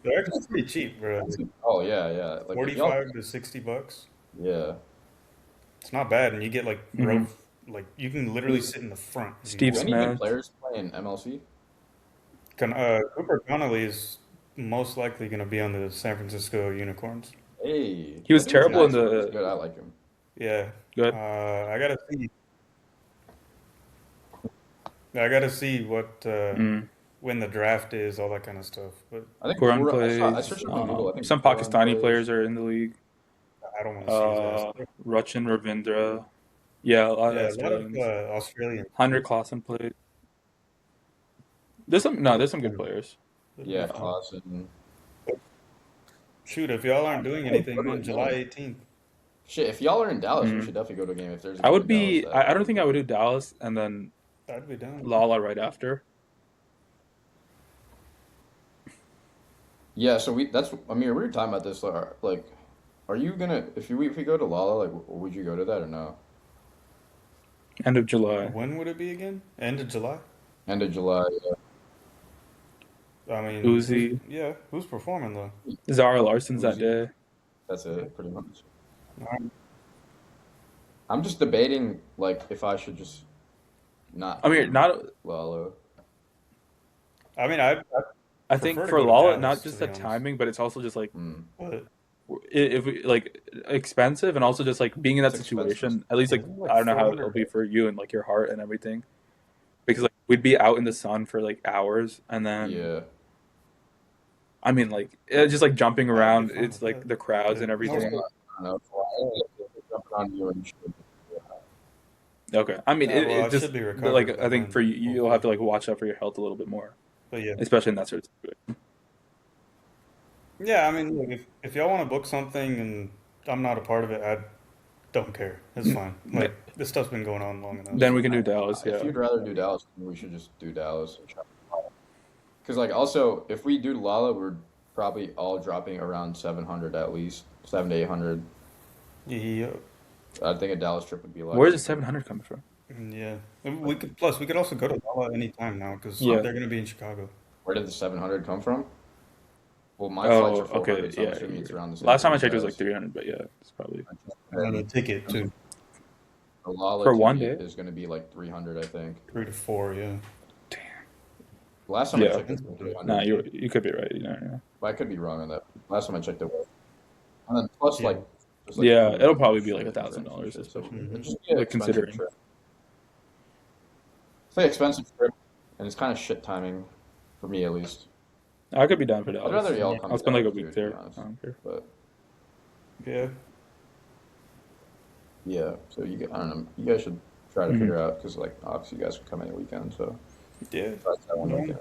They're actually pretty cheap, bro. Oh yeah, yeah. Like if y'all, 45 to $60. yeah. It's not bad, and you get like Hmm. like you can literally sit in the front if you Steve Do want. any good Smith. players play in MLC? Cooper Connolly is most likely gonna be on the San Francisco Unicorns. Hey, He that was dude's terrible in nice, bro. He's the good. I like him. Yeah, good I gotta see. I gotta see what mm, when the draft is, all that kind of stuff. But I think Quran I plays. searched up on Google. I think Some Quran Pakistani plays. players are in the league. I don't want to see his ass. Rachin Ravindra. Yeah, a lot of Yeah, a lot of Australians. Australians. Hunter Clausen played. There's some good players. Yeah, Clausen. Shoot, if y'all aren't doing anything, man, July 18th. Shit, if y'all are in Dallas, we Mm. should definitely go to a game if there's a I game would in Dallas be. that I don't we think I go would to. do Dallas and then I'd be down. Lala right after. Yeah, so that's Amir, we were talking about this like are you gonna if we go to Lala, like would you go to that or no? End of July. When would it be again? End of July? End of July. I mean, Uzi. who's performing though? Zara Larson's that Uzi. day. That's Yeah. it, pretty much. Alright. I'm just debating like if I should just not I mean, do not. Lala. I mean, I I think prefer to for go to Lala, not Dallas to just be the honest. timing, but it's also just like Hmm. But if we like expensive, and also just like being in that It's expensive. situation. At least like isn't it like I don't know how 400 it'll be bucks? for you and like your heart and everything, because like we'd be out in the sun for like hours, and then Yeah. I mean like it's just like jumping I'd be around. fine It's with like that. the crowds But and Also, everything. I don't know. Jumping on you and shit. Okay, I mean well, I it just should be like recovered by I think then, for you, you'll have hopefully. to like watch out for your health a little bit more, But yeah, especially in that sort of situation. yeah. I mean, look, if y'all want to book something and I'm not a part of it, I don't care. It's fine. Yeah. Like this stuff's been going on long enough. Then we So can do Dallas. If Yeah. you'd rather do Dallas, we should just do Dallas. Because like also, if we do Lala, we're probably all dropping around 700 at least, 700 to 800. yeah, I think a Dallas trip would be a lot Where's the cheaper. 700 coming from? yeah. We could also go to Lala anytime now because Yeah. they're gonna be in Chicago. Where did the 700 come from? Well, my flights Oh, are 400, okay. so I'm Yeah. assuming it's around the same Last time thing I as checked, it was like guys. 300, but yeah, it's probably And then the ticket too, The Lala for one ticket day. is going to be like 300, I think. 3 to 4. Yeah. Last time I Yeah. checked, it was Nah, 300. you could be right. You know. But I could be wrong on that. Last time I checked, it was. And then plus Yeah. like, there's like Yeah, food it'll and probably be shit like and drinks and $1,000, shit. So especially Mhm. it's just be an like expensive considering. trip. It's an expensive trip, and it's kind of shit timing for me at least. I could be down for I'd Dallas. rather y'all come I'll to spend like a Dallas, week dude, to be there. honest. I don't care. But Yeah. yeah, so I don't know. You guys should try to Mhm. figure out because like obviously you guys can come any weekend, so Yeah. that's that one No. weekend.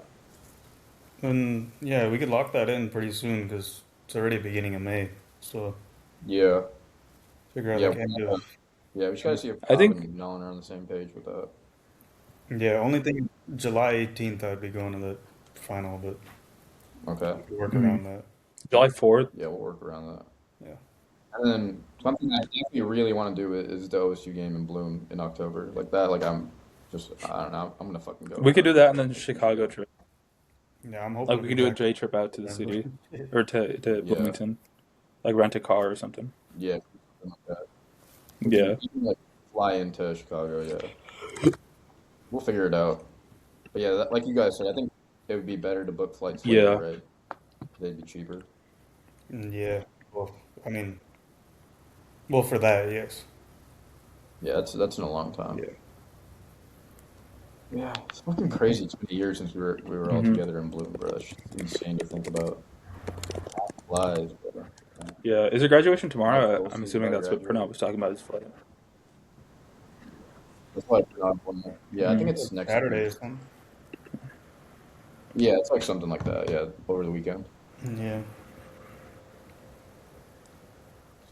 And yeah, we could lock that in pretty soon because it's already beginning of May. So Yeah, figure out yeah, like end of. yeah. We just gotta see if I Bob think and Nolan are on the same page with that. Yeah, only thing July 18th I'd be going to the final, but Okay. we could work Mhm. around that. July 4th. Yeah, we'll work around that. Yeah. And then something I definitely really want to do is the OSU game in Bloom in October. Like that, like I don't know, I'm gonna fucking go. We could do that and then It's gonna be Chicago good. trip. Yeah, I'm hoping Like to we be can do a back day trip out to the then. city or to Yeah, Bloomington. Like rent a car or something. yeah, something like that. Yeah. We can like fly into Chicago. Yeah, we'll figure it out. But yeah, like you guys said, I think it would be better to book flights later, Yeah. right? They'd be cheaper. Yeah. Well, I mean, well, for that, yes. Yeah, that's in a long time. Yeah. Yeah, it's fucking crazy. It's been a year since we were all Hmm. together in Bloom, bro. That's just insane to think about. Lies, bro. Yeah. Is it graduation How tomorrow? close I'm is assuming about that's what Pranav graduating? was talking about his flight. That's why I put on one. Yeah, I think Mm. it's next Saturday or week. something. Yeah, it's like something like that. Yeah, over the weekend. Yeah.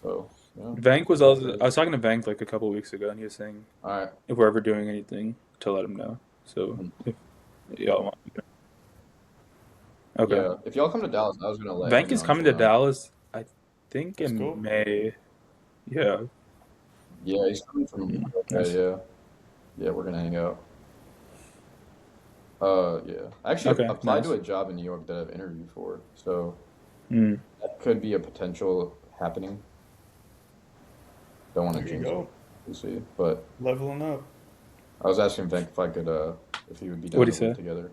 So yeah, Vank was that's also. I crazy. was talking to Vank like a couple weeks ago, and he was saying All right. if we're ever doing anything to let him know. So Mhm. if y'all want, okay. Yeah, if y'all come to Dallas, I was gonna let Vank him is know coming to too. Dallas, I think That's in cool. May. Yeah, Yeah, he's coming from. Okay, nice. yeah, yeah, we're gonna hang out. Yeah, I actually Okay, applied to nice. a job in New York that I've interviewed for, so Mm. that could be a potential happening. Don't want There to you jinx it, go. we'll see. But Leveling up. I was asking Venk if I could, if he would be What'd down he to live say? together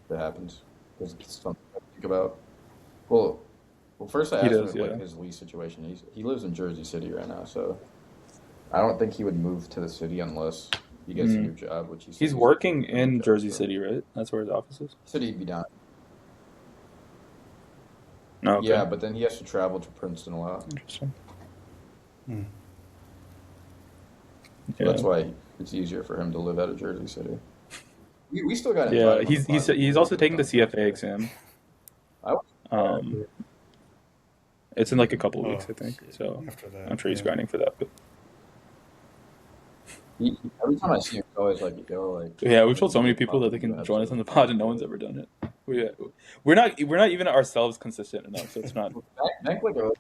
if it happens, because it's something I think about. Well, well, first I He asked him does, like yeah. his lease situation. He lives in Jersey City right now, so I don't think he would move to the city unless he gets a Mm. new job, which he said He's he's working looking for a new in job. Jersey So City, right? That's where his office is. he said he'd be down. No, okay. Yeah, but then he has to travel to Princeton a lot, Interesting. Hmm. so that's Yeah. why it's easier for him to live out of Jersey City. We still got to invite Yeah, him on the he's pod. Maybe he's we'll make also it a taking the Valentine's CFA Day. exam. I was Um, surprised. it's in like a Mm. couple Oh weeks, I think. shit. So After that, I'm sure he's yeah. grinding for that. But Every time I see him, he's always like, "Yo, yeah, we've like told we so many should people that they probably do an can join episode us of on the the pod, and pod." no one's ever done it. We're not even ourselves consistent enough, so it's not. Mac like a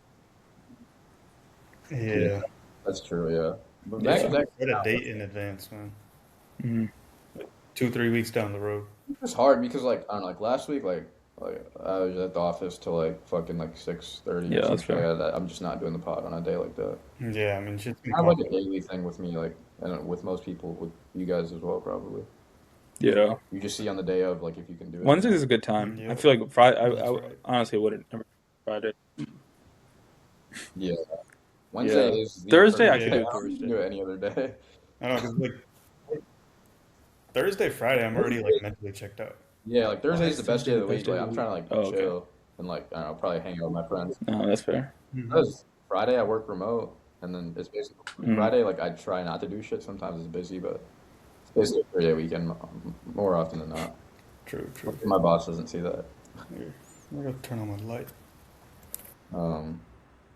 yeah, Yeah. that's true. Yeah, but You Mac is Yeah. should actually set a down with date it. in advance, man. Mhm. 2, 3 weeks down the road. It's hard because like I don't know, like last week, like I was at the office till like fucking like 6:30 or Yeah, some that's shit fair. like that. I'm just not doing the pod on a day like that. Yeah, I mean, shit's gonna Kind of pop like a up. daily thing with me, like and with most people, with you guys as well, probably. Yeah. You just see on the day of like if you can do it or Wednesdays not. is a good time. I Yep, feel like Friday. that's I right. honestly wouldn't ever Friday. Yeah, Wednesday Yeah. is the Thursday, I perfect could day. I do Yeah, don't think you can Thursday. do it any other day. I know, because like Thursday, Friday, I'm already like mentally checked out. Yeah, like Why Thursday's is the best day Thursday of the the best week. day Like of the I'm week? trying to like Oh, okay. chill and like I don't know, probably hang out with my friends. No, that's fair. Hmm. Because Friday I work remote, and then it's basically Mm. Friday. Like I try not to do shit. Sometimes it's busy, but it's basically a 3 day weekend more often than not. True, true. Hopefully my boss doesn't see that. Here, I'm gonna turn on my light. Um,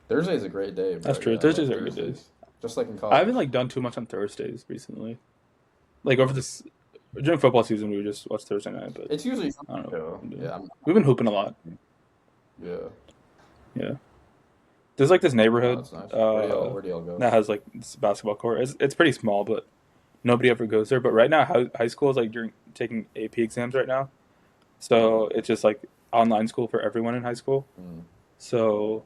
Thursday's a great day, That's bro. true. Yeah, I love Thursdays are good days. Thursdays. Just like in I haven't college. like done too much on Thursdays recently. Like over this during football season, we would just watch Thursday night. But It's usually I something don't know what chill. we've been doing. Yeah, We've been hooping a lot. yeah. Yeah. There's like this Oh, neighborhood that's nice. Where do y'all go? that has like this basketball court. It's pretty small, but nobody ever goes there. But right now, high school is like during taking AP exams right now, so it's just like online school for everyone in high school. Mm. So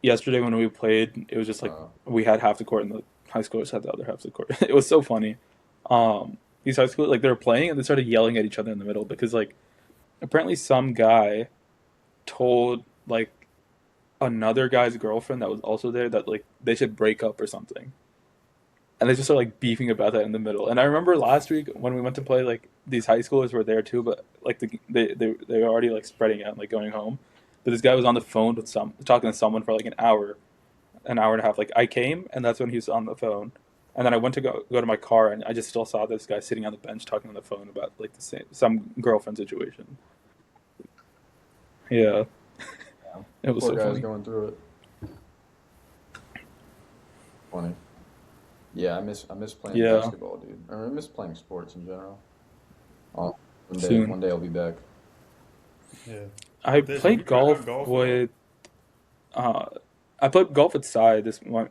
yesterday when we played, it was just like Uh, we had half the court and the high schoolers had the other half of the court. It was so funny. These high school like they were playing and they started yelling at each other in the middle because like apparently some guy told like another guy's girlfriend that was also there that like they should break up or something. And they just started like beefing about that in the middle. And I remember last week when we went to play, like these high schoolers were there too, but like they were already like spreading out and like going home. But this guy was on the phone with some talking to someone for like an hour and a half. Like I came and that's when he was on the phone. And then I went to go to my car and I just still saw this guy sitting on the bench talking on the phone about like the same some girlfriend situation. Yeah, yeah. it was Poor so guy's funny. going through it. Funny. Yeah, I miss playing Yeah, basketball, dude. Or I miss playing sports in general. Oh, soon. one day I'll be back. Yeah. I This, have you played tried out golf golf at all? with uh, I played golf with Cy, this one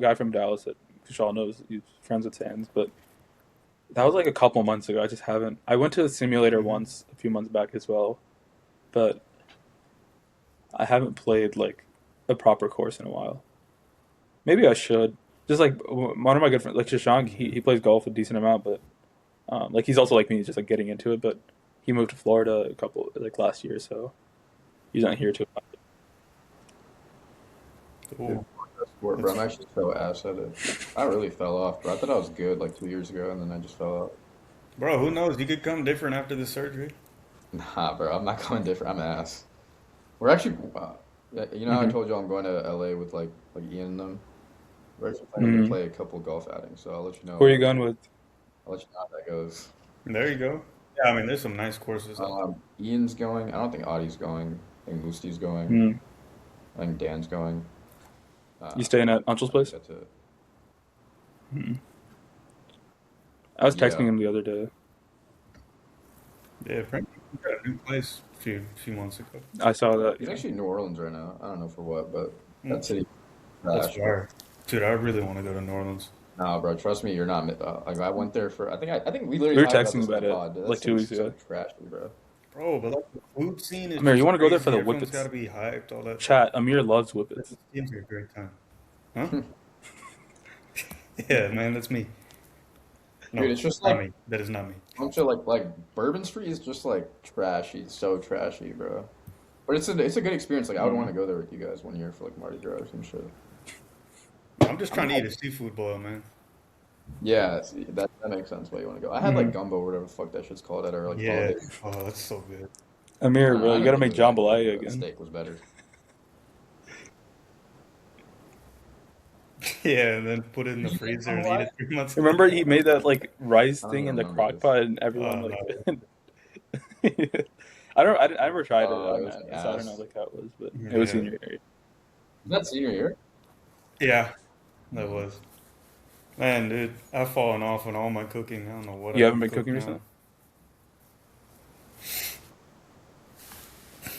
guy from Dallas that Kushal knows. He's friends with Sands, but that was like a couple months ago. I just haven't. I went to a simulator Hmm. once a few months back as well, but I haven't played like a proper course in a while. Maybe I should. Just like one of my good friends, like Shashank, he plays golf a decent amount, but like he's also like me, he's just like getting into it. But he moved to Florida a couple like last year, so he's not here too much. Dude, Cool. that sport, bro. It's I'm actually so ass at it. I really fell off, bro. I thought I was good like 2 years ago, and then I just fell off. bro. Who knows? You could come different after the surgery. Nah, bro. I'm not going different. I'm ass. We're actually, you know how I Hmm. told you I'm going to LA with like Ian and them. We're actually planning to play Hmm. a couple golf outings, so I'll let you know. Who are you going with? I'll let you know how that goes. There you go. Yeah, I mean, there's some nice courses out Ian's going. I don't think Audie's going. I think Musti's going. Hmm. I think Dan's going. You staying at Uncle's I think place? that's it. Hmm. I was texting Yeah. him the other day. there. Yeah, Frank got a new place a few months ago. I saw that. He's Yeah. actually in New Orleans right now. I don't know for what, but Mm, that city that's trash, bro. fire. Dude, I really want to go to New Orleans. No, bro, trust me, you're not. Like I went there for. I think we We literally were talked about texting this in the about it pod. That like 2 weeks city's so ago. trashy, bro. Bro, but like the food scene is Amir, you just want to go there for crazy. the Everyone's got whippets? to be hyped, all that stuff. Chat. Amir loves That whippets. just seems like a great time. Huh? Yeah, man, that's me. Dude, No, it's just not like me. That is not me. bunch of like Bourbon Street is just like trashy, so trashy, bro. But it's a good experience. Like I would want Hmm. to go there with you guys one year for like Mardi Gras and shit. I'm just I'm trying to eat not, a seafood boil, man. yeah, see, that makes sense why you want to go. I had like Hmm. gumbo, or whatever the fuck that shit's called at our like Yeah. holiday. Oh, that's so good. Amir, bro, I you didn't gotta think it make was that good, jambalaya but the again. steak was better. Yeah, and then put it in the Did you make freezer and eat jambalaya? it 3 months later. Remember he made that like rice I don't thing even in the remember crock this. pot and everyone No. like. I never tried it, It was so I don't know ass. like how it was, but it was Yeah. senior year. Was that senior year? Yeah, that Mm. was. Man, dude, I've fallen off on all my cooking. I don't know what I You haven't can been cook cooking now. recently?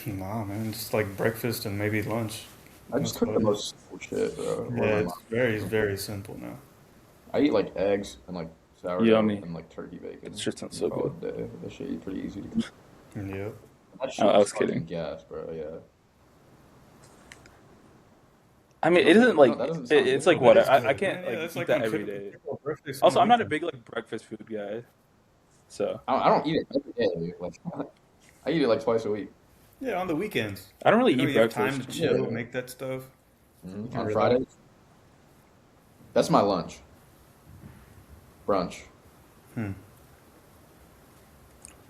Nah, man, just like breakfast and maybe lunch. I just That's cook about the it. most simple shit, bro. Yeah, Whatever my it's very simple now. I eat like eggs and like sourdough Yummy. and like turkey That bacon shit sounds and so call good. it a day. That shit pretty easy to cook. Yep. That I shit's was fucking kidding. gas, bro. Yeah. I mean, You it don't isn't think? No, like that doesn't sound it's good. like No, that what is I good, can't man. Yeah, like that's eat like that when every day. typical breakfast on Also, the I'm not a weekend. big like breakfast food guy, so I don't eat it every day. Like I eat it like twice a week. Yeah, on the weekends. I don't really You know, eat you have time to breakfast. Yeah. chill, make that stuff. You can On relax. Fridays, that's my lunch. Brunch. Hmm.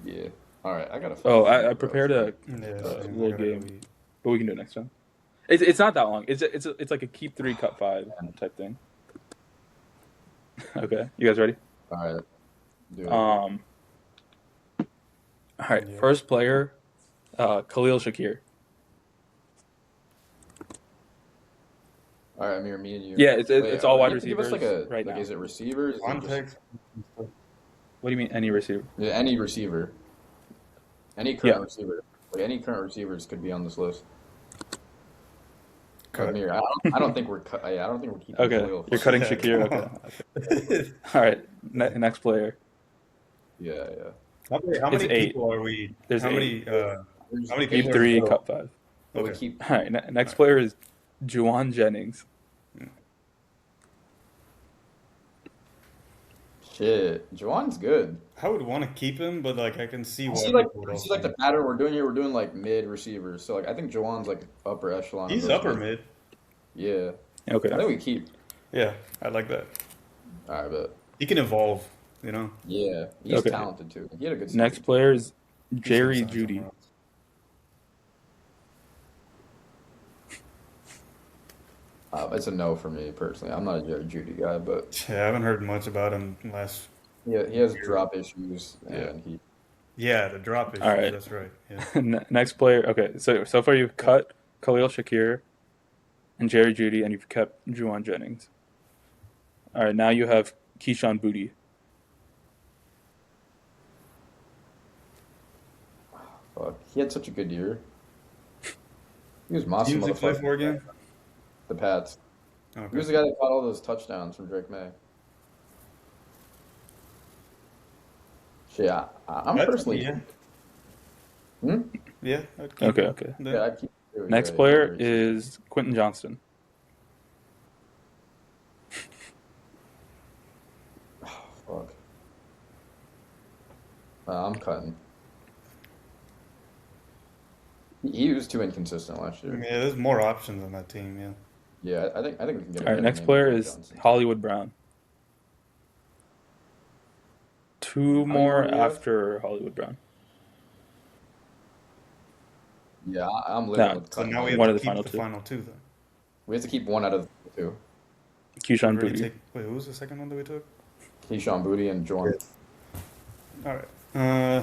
Yeah. All right, I gotta Oh, fucking I eat, bro. prepared a Yeah, Uh, same. I little gotta go game, eat. but we can do it next time. It's not that long. It's like a keep three, cut five man. type thing. Okay, you guys ready? All right, do it. All right. Yep. First player, Khalil Shakir. All right, Amir, me and you. Yeah, Wait, it's all wide you have to give us like receivers a right like. now. Is it receivers? Is it just Context. What do you mean any receiver? yeah, any receiver? Any Yeah. current receiver? Like any current receivers could be on this list. But Cut. Amir, I don't think we're yeah, I don't think we're keeping Okay, Khalil. you're cutting Yeah, Shakir. come Okay. on. All right. Next player. Yeah, yeah. How It's many 8. people are we? There's How 8. many? There's How many Keep people eight are in 3, total? cut 5. but we Okay. keep. All right. All Next right. player is Juwan Jennings. Shit, Juwan's good. I would want to keep him, but like I can see I why see like people would I see also like the want. pattern we're doing here. We're doing like mid receivers. So like I think Juwan's like upper echelon of He's those upper mid. mid. Yeah, Okay. I think we keep. Yeah, I like that. All right, but He can evolve. You know, yeah, he's Okay. talented too. He had a good Next season too. player is he's gonna Jerry sign Judy. somewhere else. It's a no for me personally. I'm not a Jerry Judy guy, but Yeah, I haven't heard much about him last yeah, he has year. drop issues Yeah, and he. yeah, the drop All issues. right. That's right. Yeah. Next player. Okay. So far you've cut Khalil Shakir and Jerry Judy, and you've kept Juwan Jennings. All right. Now you have Keyshawn Booty. Fuck, he had such a good year. He was Teams awesome, they play motherfucker. for again? The Pats. He Okay. was the guy that caught all those touchdowns from Drake May. Shit, I'm That's personally. yeah, Hmm? yeah. I'd keep Okay. him Okay. then. Yeah, I'd keep doing Next yeah, player great season. is Quentin Johnston. Fuck. I'm cutting. He was too inconsistent last year. Yeah, there's more options on that team. Yeah. Yeah, I think we can get a All right. better Next name than player Quentin is Johnson. Hollywood Brown. 2 How many more more do you have? after Hollywood Brown. Yeah, I'm living No, with So cutting now we have one to of the keep final the 2. final two then. We have to keep one out of the two. We've Keyshawn already Booty. Wait, who was the second one that we took? Keyshawn Booty and Juwan. All right. Uh,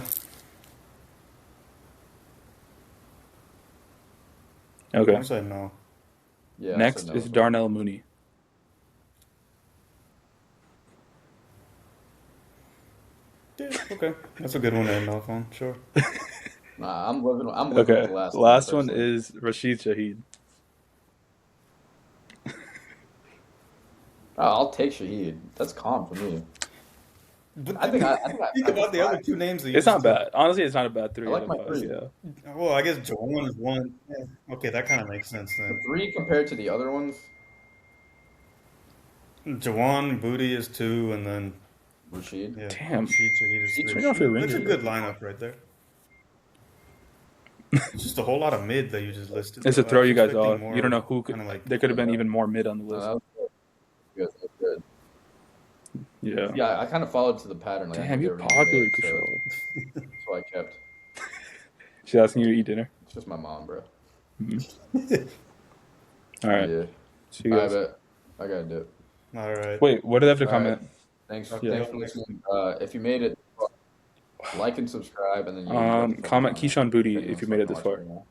I'm Okay. gonna say no. Yeah, I said Next no is as well. Darnell Mooney. Yeah, okay, that's a good one to end off on. Sure. Nah, I'm living with Okay. the last one Last one personally. is Rashid Shaheed. Oh, I'll take Shaheed. That's calm for me. But I think have a about the other five. two names that you It's just not took. bad. Honestly, it's not a bad I three out like of my five. three. Yeah. Well, I guess Jawan is one. Yeah. Okay, that kind of makes sense The then. three compared to the other ones, Jawan Booty is two, and then Rashid. yeah, Damn. Rashid Shaheed is Rashid three. Swing off your Shaheed. That's a Rangers, good bro. lineup right there. It's just a whole lot of mid that you just listed, It's to though. I throw was you guys expecting off. You don't more know who could. kind of like There could have been Yeah, even more mid on the no, list. that was good. That was good. Yeah. Yeah, I kind of followed to the pattern. Like I knew Damn, they you were gonna be popular, mid, so Kushal. that's why I kept. She's asking you to eat dinner. It's just my mom, bro. Mhm. All right. Yeah. See you I guys. bet. I gotta do it. All right. Wait, what do they have to All right. comment? Thanks. Talk to Yeah. Thanks y'all for next week. listening. If you made it, like and subscribe, and then you got the phone Comment comment Keyshawn if Booty if anyone's you made it fucking this watching far. right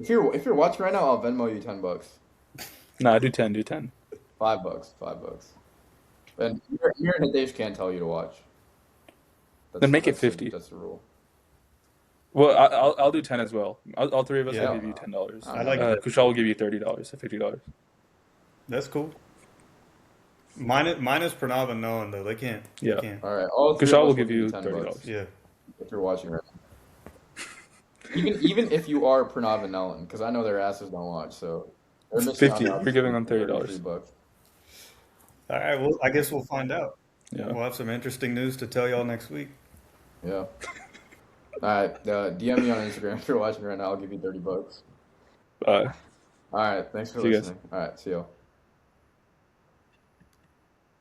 now. If you're watching right now, I'll Venmo you $10. Nah, do 10, do 10. $5. $5. And Mir and Hitesh can't tell you to watch. Then make it That's 50. that's the rule. Well, I'll do 10 as well. All three of us will Yeah, give you Hell $10. no. I I'm not like doing that. Kushal will give you $30, so $50. That's cool. Minus Pranav and Noah, though. They can't. They Yeah. can't. All right. All three of Kushal will us will give give you you $10 $30. Yeah. if you're watching right now. Even if you are Pranav and Ellen, because I know their asses don't watch, so they're missing out 50. now You're because giving of them $30. $33. All right. Well, I guess we'll find out. Yeah. We'll have some interesting news to tell y'all next week. Yeah. All right. DM me on Instagram if you're watching right now. I'll give you $30. Uh, All right. Thanks for see you guys. listening. All right. See y'all.